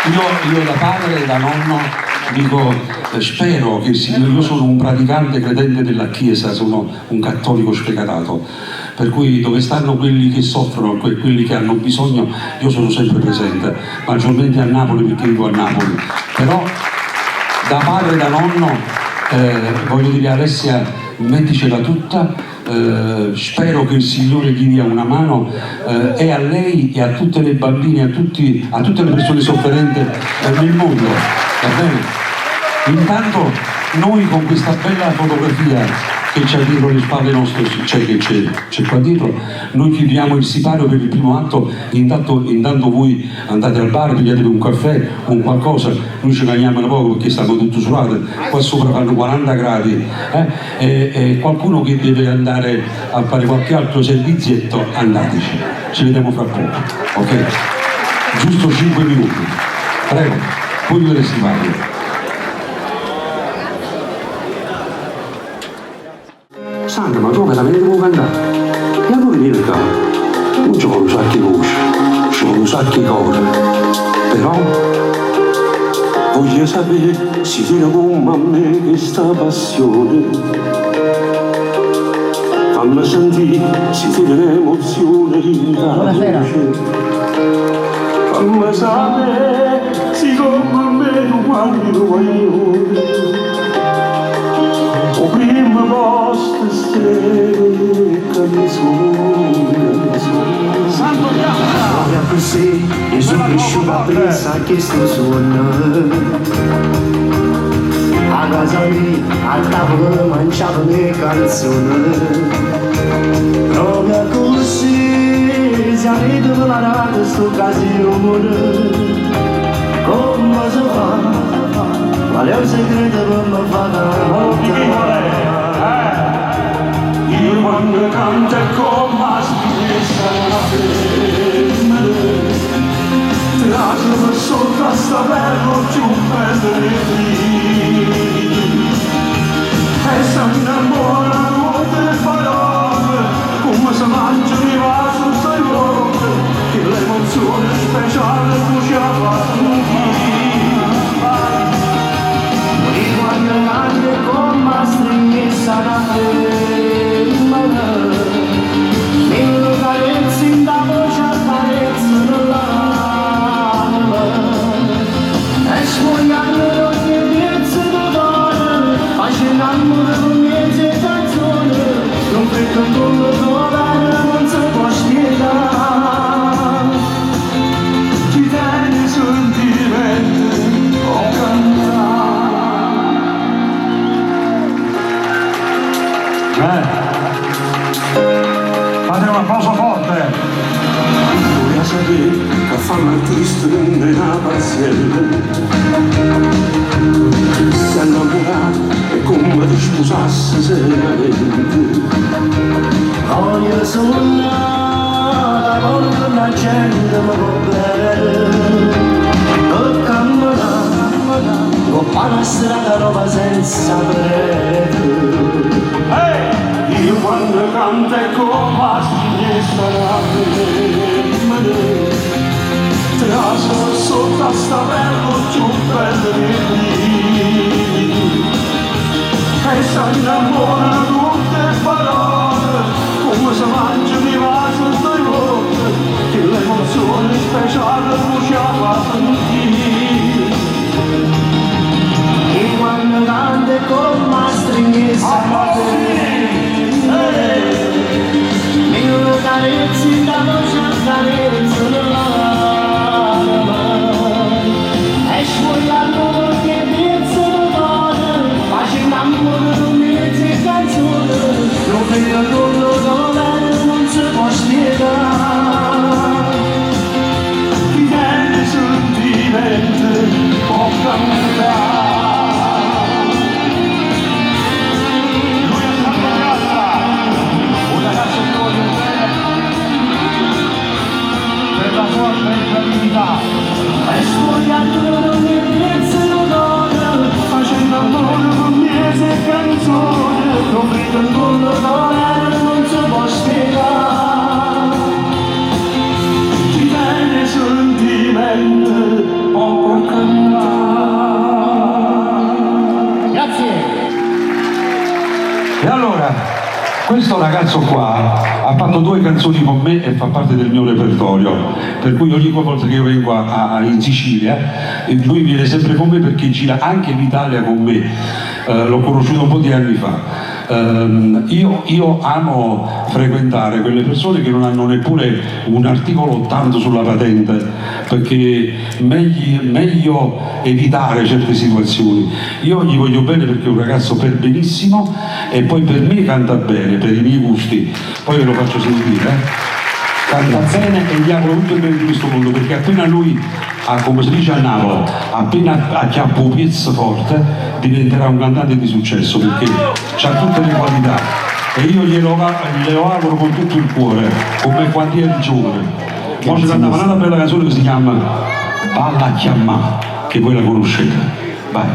Io da padre e da nonno dico, spero che io sono un praticante credente della Chiesa, sono un cattolico sfegatato, per cui dove stanno quelli che soffrono, quelli che hanno bisogno, io sono sempre presente, maggiormente a Napoli perché vivo a Napoli, però da padre e da nonno voglio dire, Alessia, metticela tutta. Spero che il Signore gli dia una mano e a lei e a tutte le bambine, a tutte le persone sofferenti nel mondo, va bene? Intanto noi con questa bella fotografia che c'è dietro le spalle nostre, c'è qua dietro, noi chiudiamo il sipario per il primo atto, intanto voi andate al bar, pigliatevi un caffè, un qualcosa, noi ci cagniamo un poco perché stanno tutti surati, qua sopra fanno 40 gradi, e qualcuno che deve andare a fare qualche altro servizietto, andateci, ci vediamo fra poco, ok? Giusto 5 minuti, prego, poi chiudere il sipario. Sandra, ma tu veramente vuoi cantare? E allora vieni qua. Non ci vuole un sacco di voci, ci vuole un sacco di cose. Però voglio sapere se tiene come a me questa passione. Fammi sentire se tiene un'emozione in la voce. Fammi sapere se come a me tu guardi tu voglio. O prima posto stelle canzone. Santo Proprio così, io sono cresciuto a pensare che sto suono. A casa mia, al tavolo mangiavo le canzoni. Proprio così, si avete preparato sto casino come si fa? Qual è un segreto per non fare io quando canto è come la stessa la femmina. Traslo per sotto a sta perro giù per le e si innamorano molte parole come si mangiano i vasi sui occhi che l'emozione speciale bruciava tutti. quando cante con mastringhezza la femmina. Mi lo carezzi in da voce accarezzo nell'anima. E sfogliando ogni pezzo di cuore, facendo amore con mezze canzoni. Non vedo come trovare, non si può spiegare. Chi tiene sentimenti o cantare. Fate un applauso forte! Voglio sapere che fanno l'artista nella pazienza. Si è innamorato e come ti sposasse seriamente. Voglio suonare con la gente mi può bere. Per camminare, con una strada nuova senza parete. Io quando canto è come la finestra la femmina. Traso sotto a sta perro giù per le e si innamorano tutte parole come si mangiano i vasi sui occhi che l'emozione speciale bruciava tutti. E quando canto è con la stringhezza la femmina. Mi lo carezzi da voce accarezzo nell'anima. E sfogliando ogni pezzo di cuore, facendo amore con mezze canzoni. Non vedo come dove non si può spiegare. Chi tiene sentimenti può cantare. Questo ragazzo qua ha fatto 2 canzoni con me e fa parte del mio repertorio, per cui ogni volta che io vengo in Sicilia lui viene sempre con me perché gira anche l'Italia con me. L'ho conosciuto un po' di anni fa. Io amo frequentare quelle persone che non hanno neppure un articolo 80 sulla patente, perché meglio evitare certe situazioni. Io gli voglio bene perché è un ragazzo per benissimo e poi per me canta bene, per i miei gusti, poi ve lo faccio sentire. Canta bene e gli auguro tutto il bene di questo mondo, perché appena lui, come si dice a Napoli, appena acchiappa un pezzo forte diventerà un cantante di successo, perché ha tutte le qualità e io glielo auguro con tutto il cuore, come quando eri giovane. Poi ci cantava una bella canzone che si chiama Balla a chiamà, che voi la conoscete. Vai.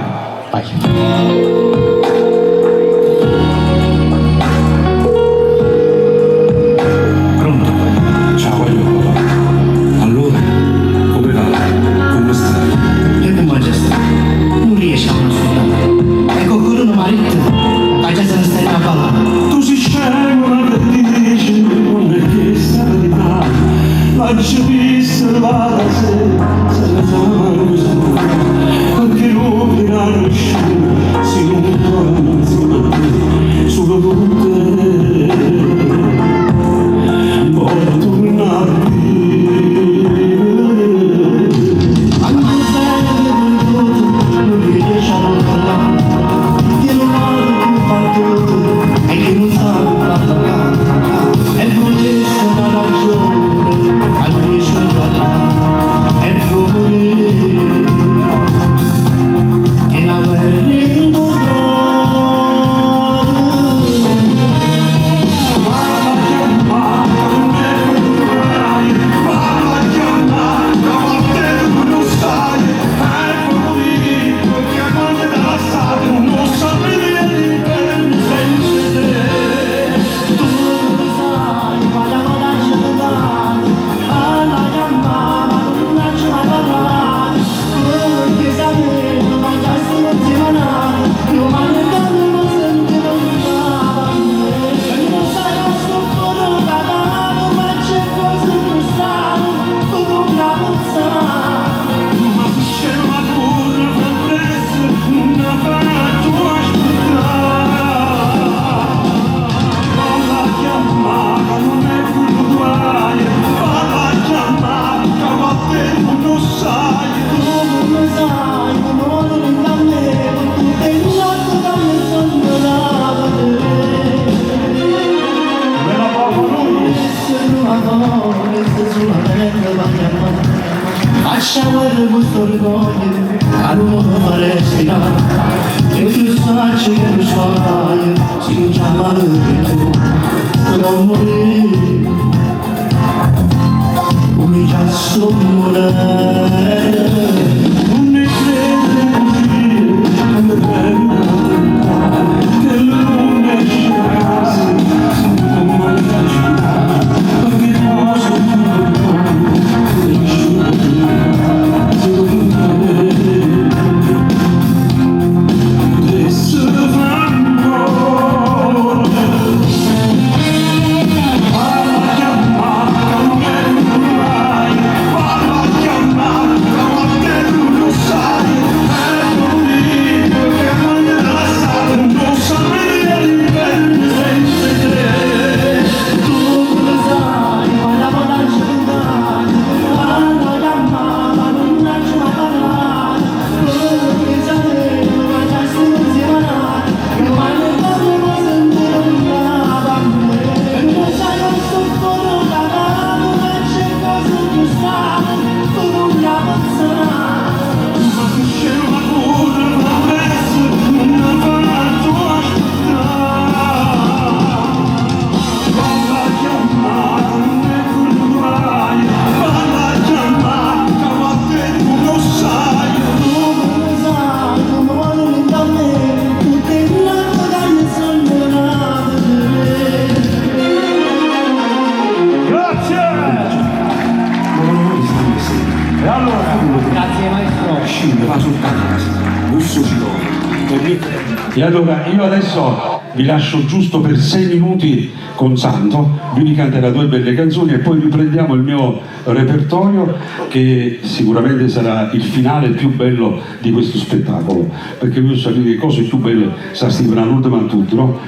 E allora io adesso vi lascio giusto per 6 minuti con Santo, lui vi canterà 2 belle canzoni e poi riprendiamo il mio repertorio, che sicuramente sarà il finale più bello di questo spettacolo, perché io so che le cose più belle si stivano all'ultimo a tutti, no?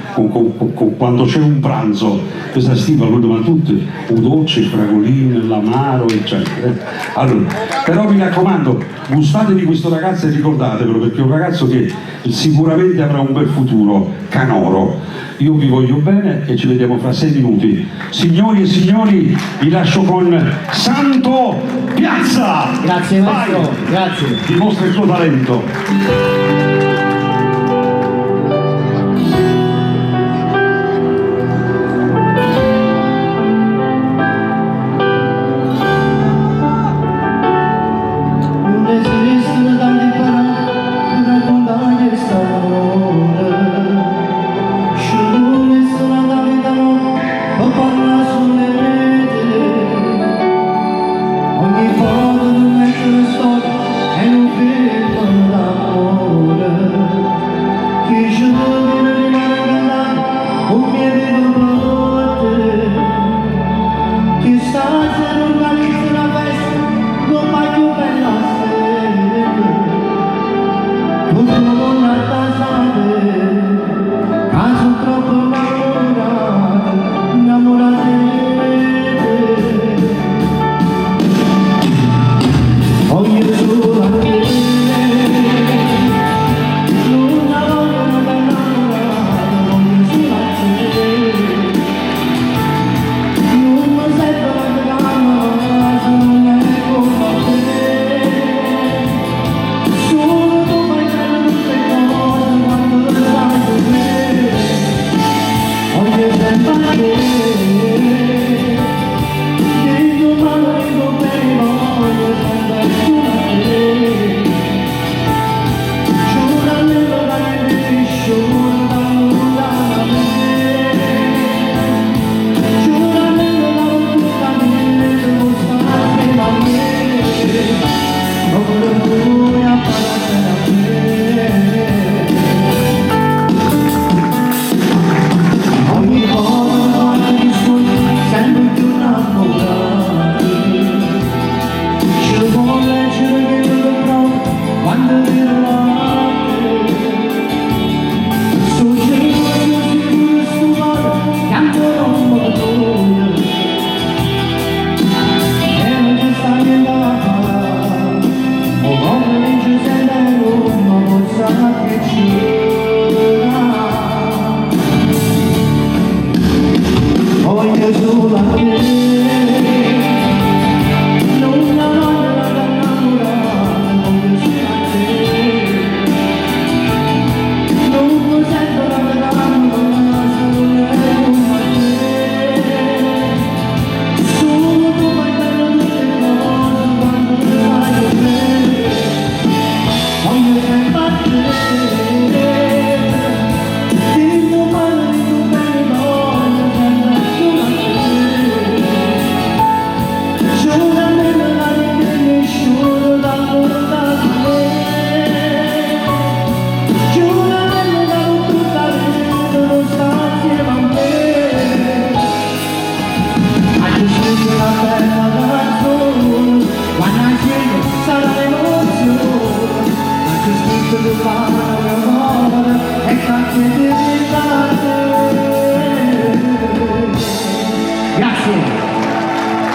Quando c'è un pranzo che si stiva all'ultimo a tutti, un dolce, il fragolino, l'amaro, eccetera. Allora, però mi raccomando, gustatevi questo ragazzo e ricordatevelo, perché è un ragazzo che sicuramente avrà un bel futuro, canoro. Io vi voglio bene e ci vediamo fra 6 minuti. Signori e signori, vi lascio con Santo Piazza! Grazie maestro, vai, grazie. dimostra il tuo talento.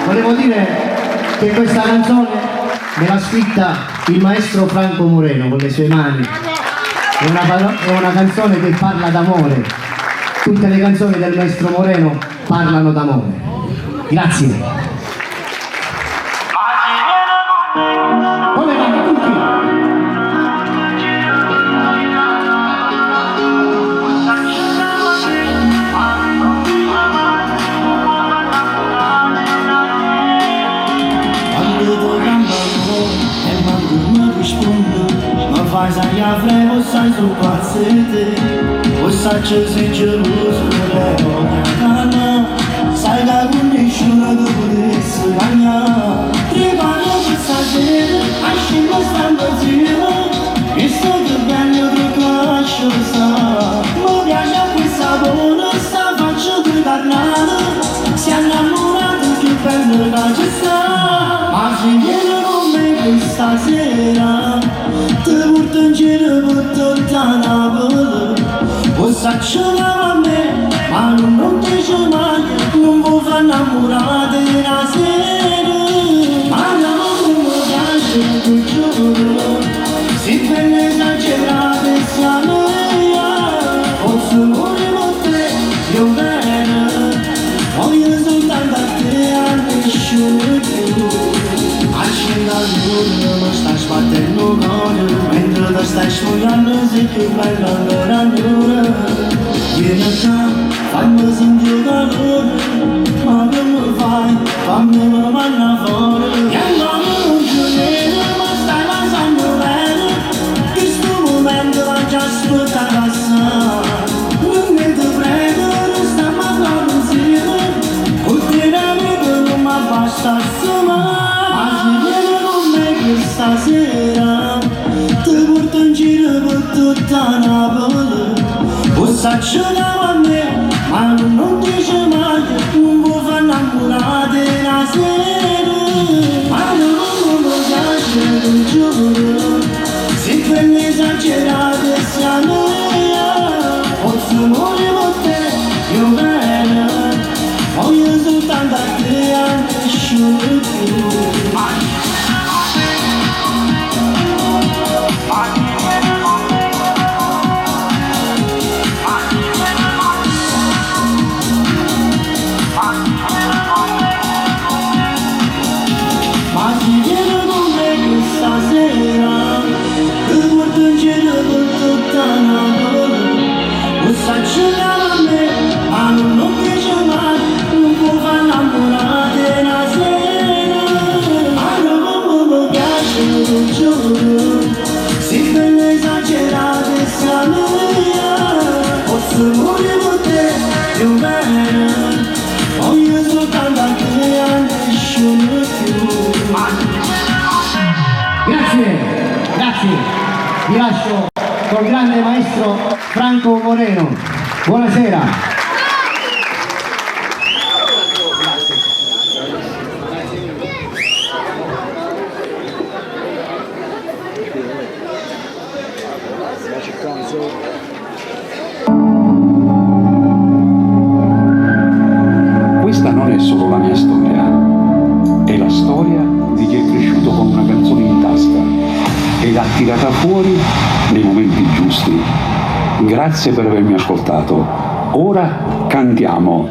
Volevo dire che questa canzone me l'ha scritta il maestro Franco Moreno con le sue mani. È una canzone che parla d'amore. Tutte le canzoni del maestro Moreno parlano d'amore. Grazie. Come vanno tutti? Faz a minha o sai do pasete o saches em Jerusalém sai da gunichura do isso ganha tribano passageiro acho bastante zero isso do ganho do cacho sa mo viaja com stasera ti porto in giro per tutta Napoli. O s'acciona a me, ma non dice mai, non vuoi far innamorare una sera. Ma non mi piace, ti giuro, si prende esagerate siamo io. Posso morire con te, io bene, voglio soltanto a te, a nessuno più. Accenda il giorno, mi stai sbattendo il cuore, mentre ti stai sfogliando sei più bella ancora ancora. Vieni qua, fammi sentire calore, ma che mi fai, fammi manna fuori. E allora non ci vedo, ma stai passando bene, questo momento l'ha già aspettato assai. Non mi ti prego, restiamo a fare insieme, con te amico non mi bastasse mai. Ma se vieni con me questa sera, ti porto in giro per tutta Napoli. O s'acciona a me, ma non dice mai, non vuoi far innamorare una sera. Ma non mi piace, ti giuro, si prende esagerate siamo io. Posso morire con te, io bene, voglio soltanto a te, a nessuno più. Ma si viene con me questa sera, ti porto in giro per tutta Napoli. O s'acciona a me, ma non dice mai, non può far innamorare una sera. Ma non mi piace, ti giuro, si prende esagerate siamo io. Posso morire con te, io bene, voglio soltanto a te, a nessuno più. Grazie, grazie. Vi lascio col grande maestro Franco Moreno. Buonasera. Questa non è solo la mia storia, è la storia di chi è cresciuto con una canzone in tasca e l'ha tirata fuori nei momenti giusti. Grazie per avermi ascoltato. Ora cantiamo.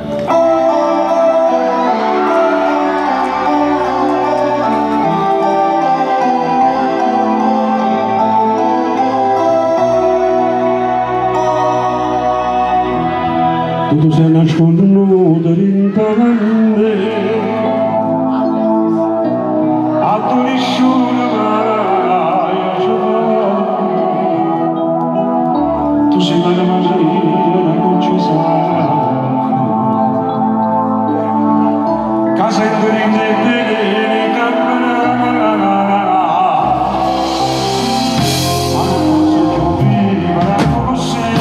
Tu sei nasconduto dentro me, a tu nessuno mai tu sei la magia, non ci sarà. Casa in te camperà, ma non so più viva come sei.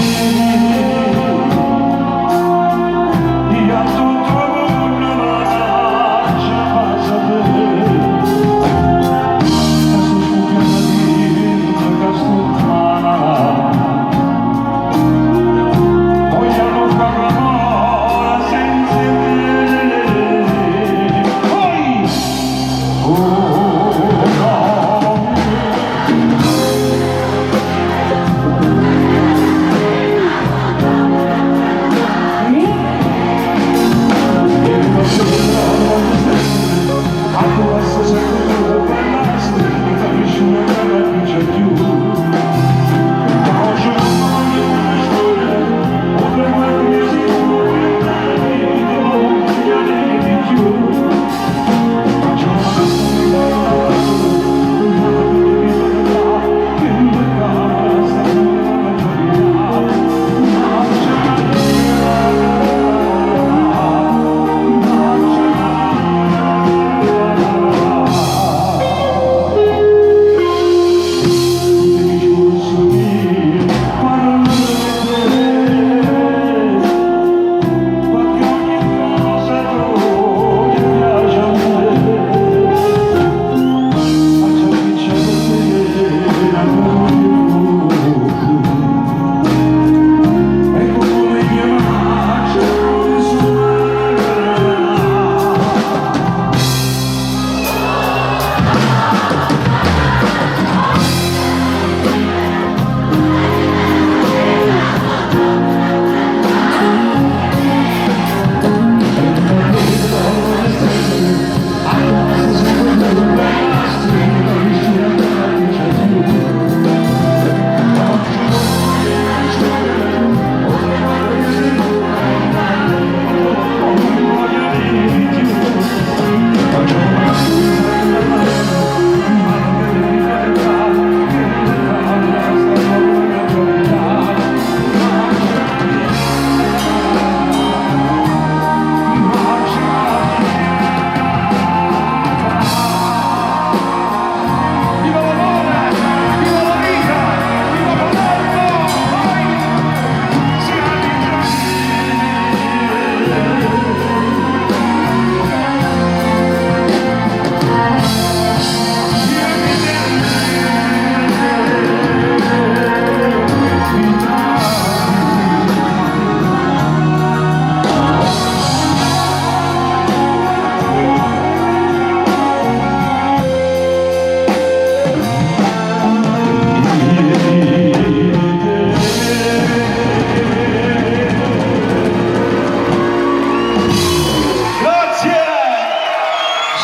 Io tutto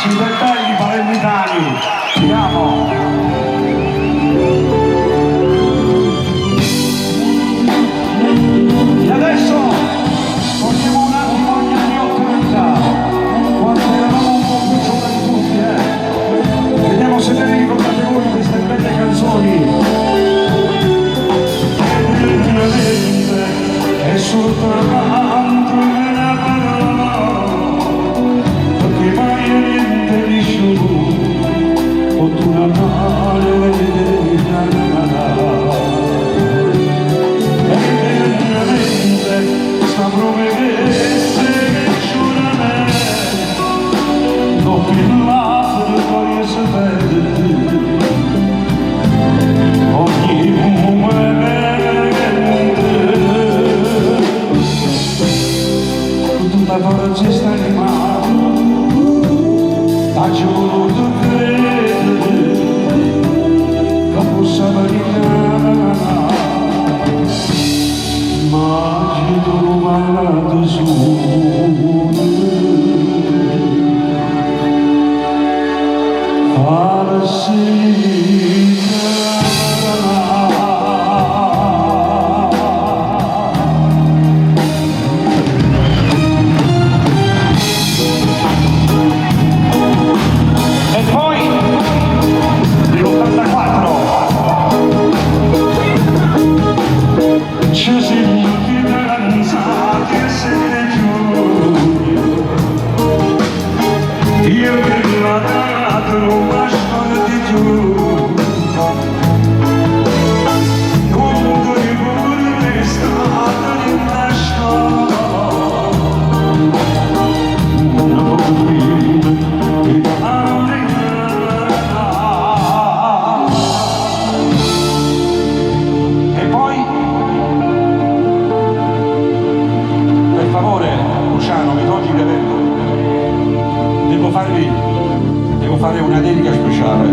sui dettagli palermitani. Siamo. E adesso torniamo un attimo agli anni 80, quando eravamo un po' più giovani tutti, Vediamo se ne ricordate voi queste belle canzoni. È soltanto una parola, perché mai niente di più, o tu la male di e veramente sta promessa che giuramente non più l'altro voglio sapere ogni momento. La forza sta animata, ha giunto credere che possa marinare, ma ci trovato su farsi. Devo fare una dedica speciale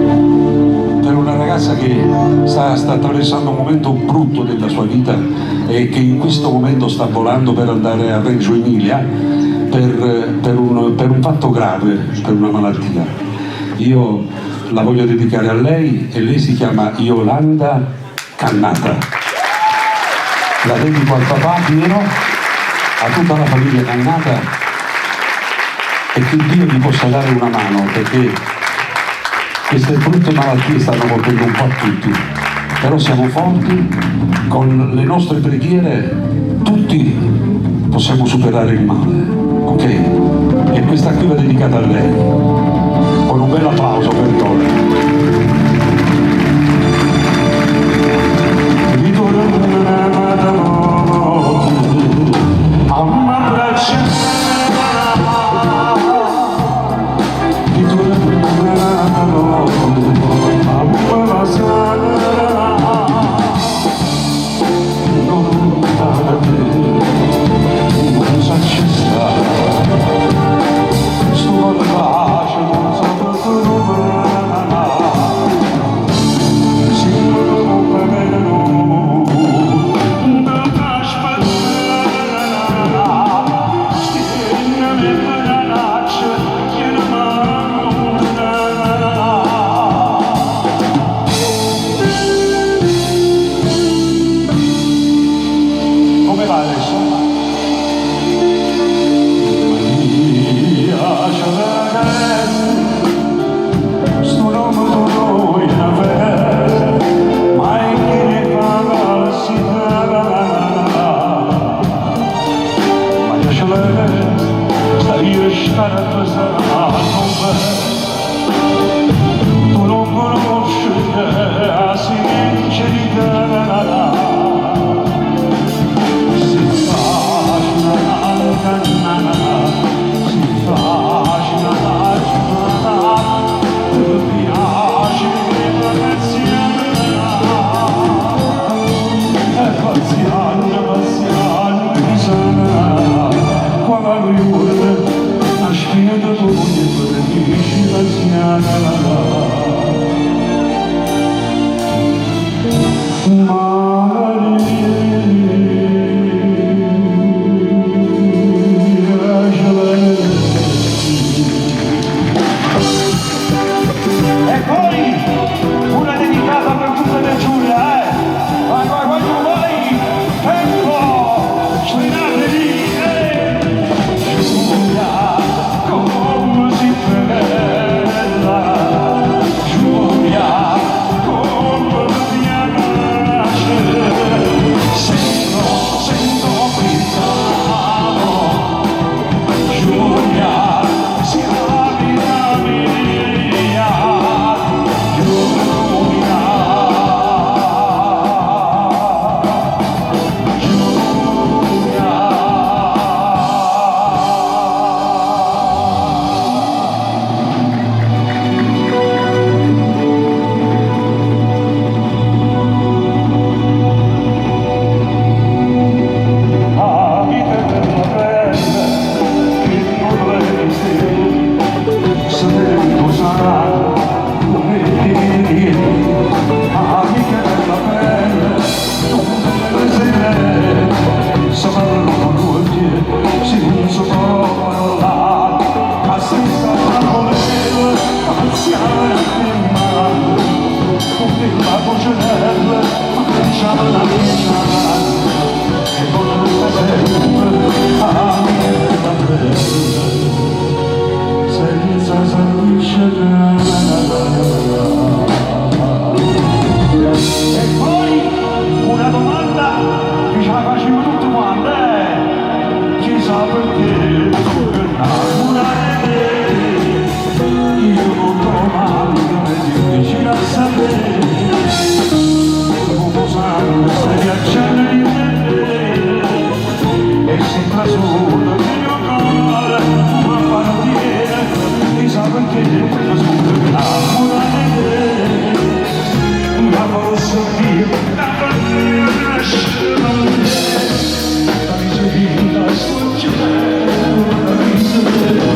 per una ragazza che sta attraversando un momento brutto della sua vita e che in questo momento sta volando per andare a Reggio Emilia per un fatto grave, per una malattia. Io la voglio dedicare a lei e lei si chiama Yolanda Cannata. La dedico al papà Piero, a tutta la famiglia Cannata, e che Dio gli possa dare una mano, perché queste brutte malattie stanno colpendo un po' a tutti, però siamo forti, con le nostre preghiere tutti possiamo superare il male, ok? E questa qui va dedicata a lei, con un bel applauso per Viola. I'm cucinella, facciamo la vita, e con questa sempre a mia bella, senza salvisce. E poi una domanda che ce la facciamo tutti quanti, chissà perché tu per innamorare io non domando come difficile a sapere come sanno stai viaggiando di me e sembra solo che io cuore una bandiera chissà perché tu per innamorare ma posso dire la bandiera nasce da me la miseria sfuggire la miseria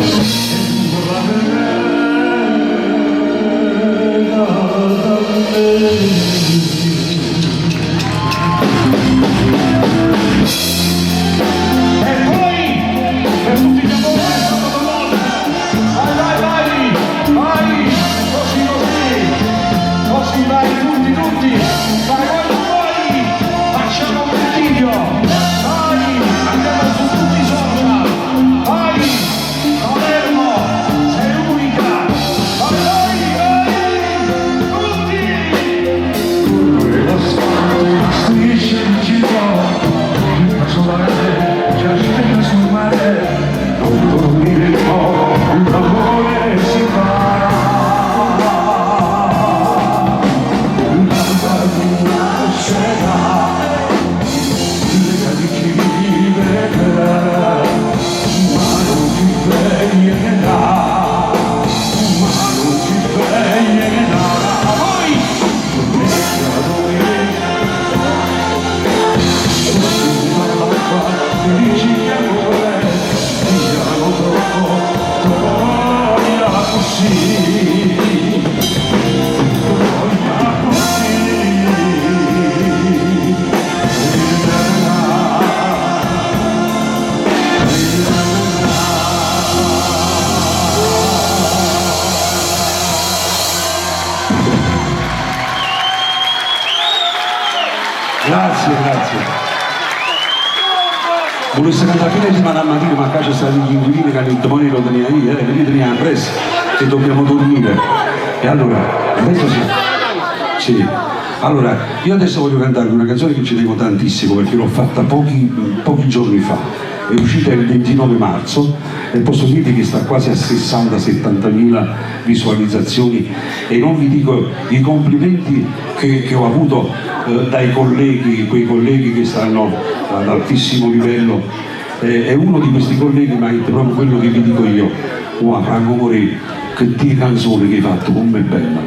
Grazie. Volesse cantare fine settimana a mattina, ma qua c'è stati gli inquilini che hanno detto poi lo tenia io, quindi tenia presto che dobbiamo dormire. E allora, adesso sì. Allora, io adesso voglio cantare una canzone che ci tengo tantissimo perché l'ho fatta pochi giorni fa. È uscita il 29 marzo e posso dirvi che sta quasi a 60-70.000 visualizzazioni e non vi dico i complimenti che ho avuto dai colleghi, quei colleghi che stanno ad altissimo livello. E uno di questi colleghi mi ha detto proprio quello che vi dico io: wow, Franco Moreno, che ti canzone che hai fatto, come è bella.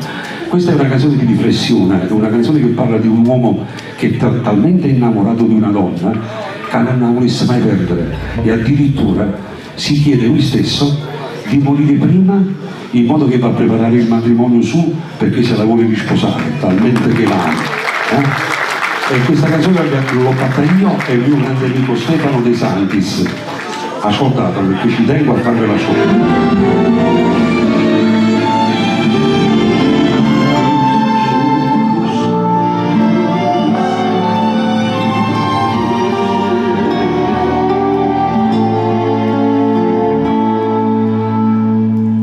Questa è una canzone di riflessione, è una canzone che parla di un uomo che è talmente innamorato di una donna che non la volesse mai perdere e addirittura si chiede lui stesso di morire prima in modo che va a preparare il matrimonio su perché se la vuole risposare, talmente che l'ama. E questa canzone l'ho fatta io e il mio grande amico Stefano De Santis. Ascoltatela perché ci tengo a farvela ascoltare.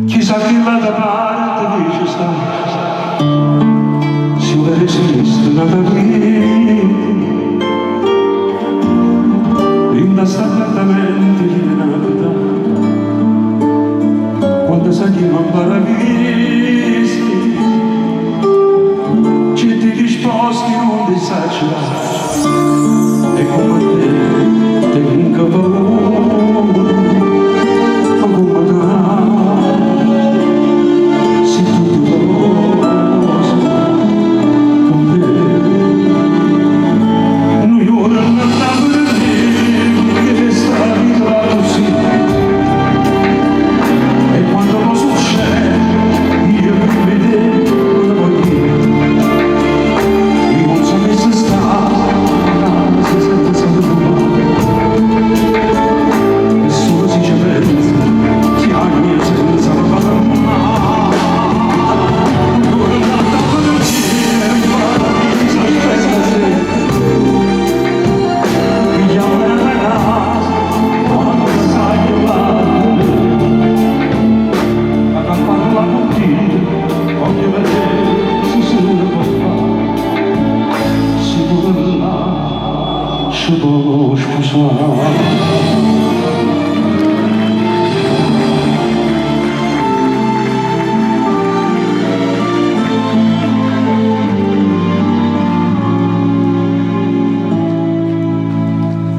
Chissà che l'altra parte dice sta, si vuole sinistra, nata qui, in questo appartamento di Napoli, quando sai che non paradiso, c'è ti risposti non ti sai e come te, te vinca paura, come te. Stop.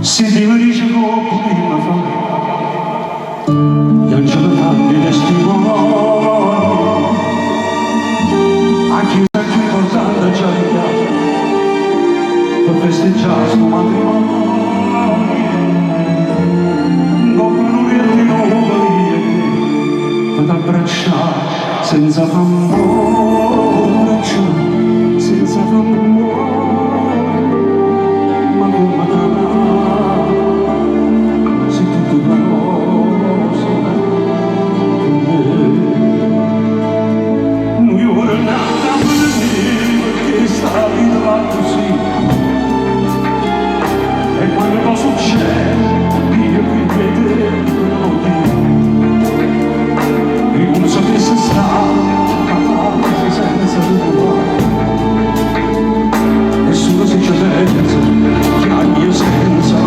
Si diverge troppo prima fa, non c'è tanti testimoni, a chiesa qui portando già di casa, per festeggiare sto matrimonio, comprano un rientino per abbracciare senza famore, abbracciare senza famore, ma come e quando succede io qui vedere io non sapessi stare senza nessuno si ci pensa che abbia senza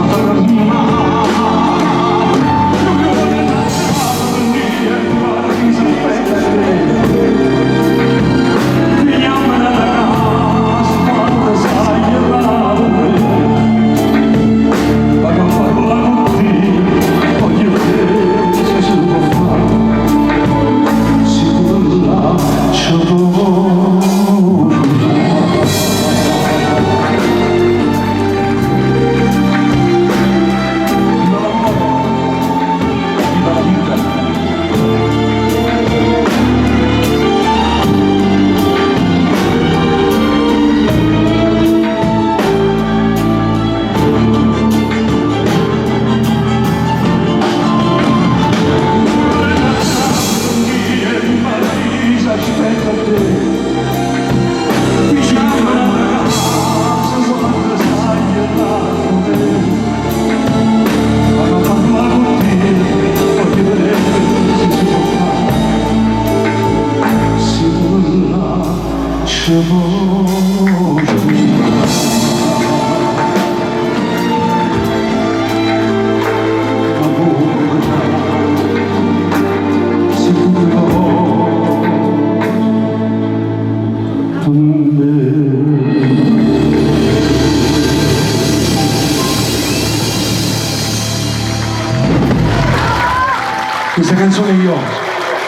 Questa canzone io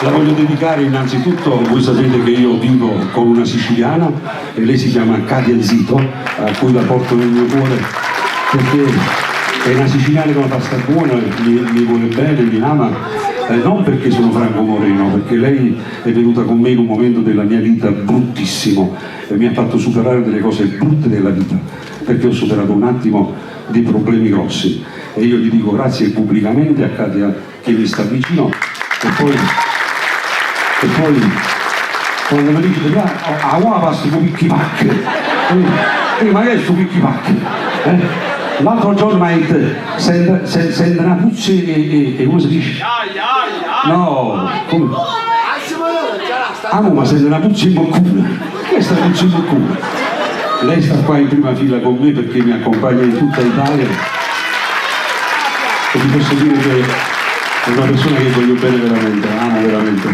la voglio dedicare innanzitutto, voi sapete che io vivo con una siciliana e lei si chiama Katia Zito, a cui la porto nel mio cuore perché è una siciliana che mi fa stare buona, mi vuole bene, mi ama, non perché sono Franco Moreno, perché lei è venuta con me in un momento della mia vita bruttissimo e mi ha fatto superare delle cose brutte della vita, perché ho superato un attimo dei problemi grossi e io gli dico grazie pubblicamente a Katia che mi sta vicino e poi quando mi dice a una pasta con picchi pacche ma che è sto picchi pacche? L'altro giorno mi ha detto sente una puzza e come si dice? No, come? Ma sente una puzza in boccuna, che è sta puzza in boccuna? Lei sta qua in prima fila con me perché mi accompagna in tutta Italia e vi posso dire che è una persona che voglio bene veramente, amo veramente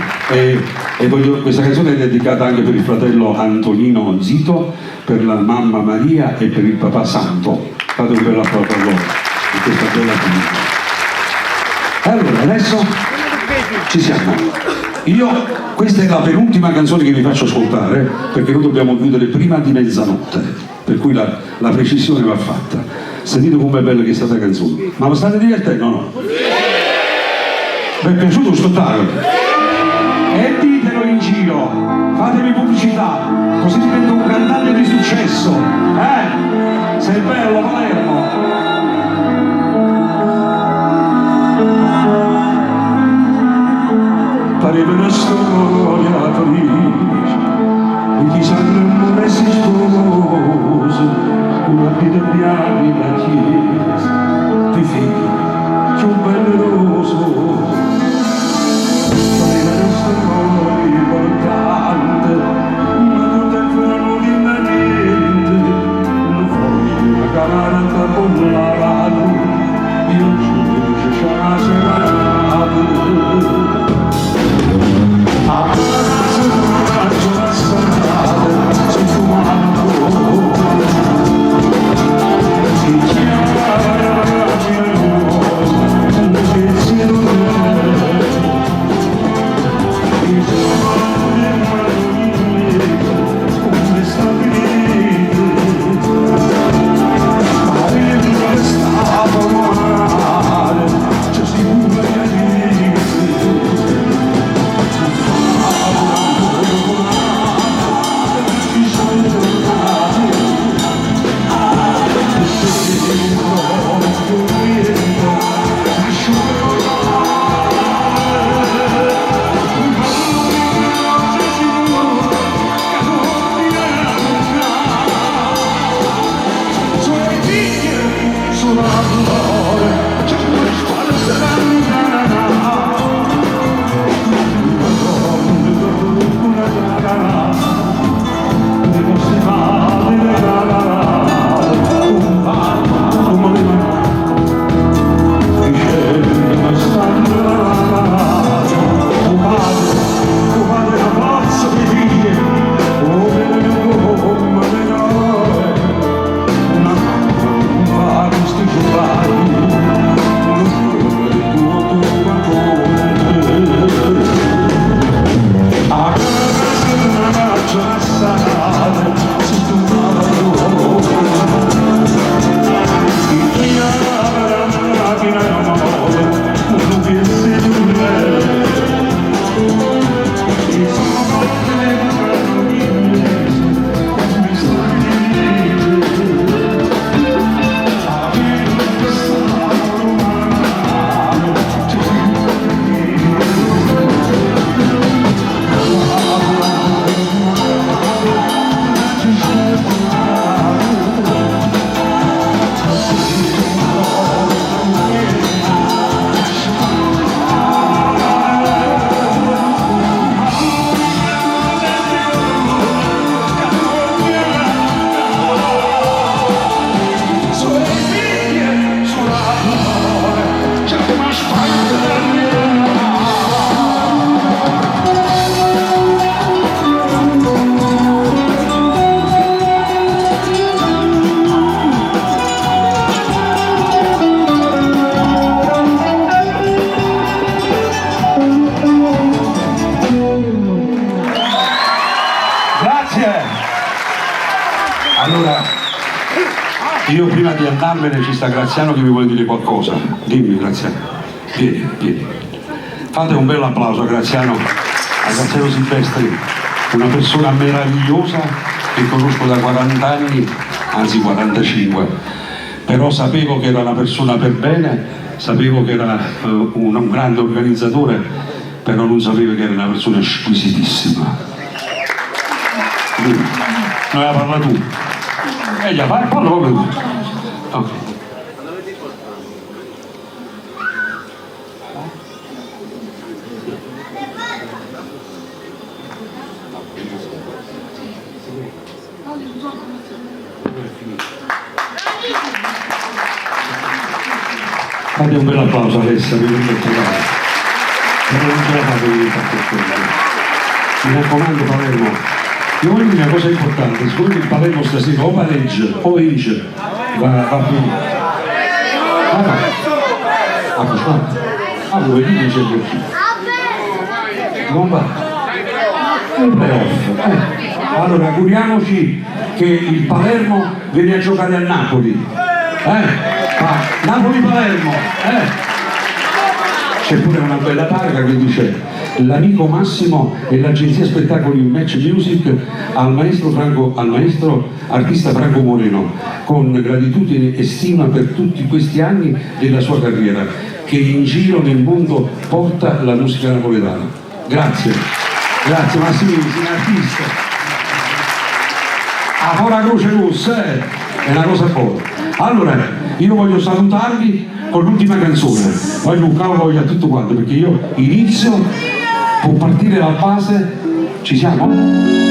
questa canzone è dedicata anche per il fratello Antonino Zito, per la mamma Maria e per il papà Santo. Fate un bel applauso a loro di questa bella famiglia. Allora adesso ci siamo. Questa è la penultima canzone che vi faccio ascoltare perché noi dobbiamo chiudere prima di mezzanotte, per cui la precisione va fatta. Sentite com'è bella che è stata canzone. Ma lo state divertendo o no? Vi è piaciuto sto spettacolo? E ditelo in giro, fatemi pubblicità, così divento un cantante di successo, Sei bello Palermo! Pareva una storia felice, e ti sanno un messaggio sposo, una vita bianca la chiesa, ti figli, che un bello roso. Camarata con la radio Io prima di andarmene ci sta Graziano che mi vuole dire qualcosa. Dimmi Graziano. Vieni, vieni. Fate un bel applauso a Graziano Silvestri, una persona meravigliosa che conosco da 40 anni, anzi 45, però sapevo che era una persona per bene, sapevo che era un grande organizzatore, però non sapevo che era una persona squisitissima. Non la parla tu. Parla proprio tu. Ok. Fate un bel applauso Alessia, mi non ce la fate di mi raccomando Palermo, io voglio dire una cosa importante, siccome il Palermo stasera o pareggia o vince, va bene. Voi dice non va. Allora auguriamoci che il Palermo viene a giocare a Napoli. Napoli-Palermo, C'è pure una bella targa che dice l'amico Massimo e l'agenzia spettacoli Match Music al maestro artista Franco Moreno, con gratitudine e stima per tutti questi anni della sua carriera, che in giro nel mondo porta la musica napoletana. Grazie, grazie Massimissimo, artista. A Fora Croce Rossa, è una cosa buona. Allora, io voglio salutarvi con l'ultima canzone, poi Luca voglio a tutto quanto, perché io inizio, può partire la base, ci siamo?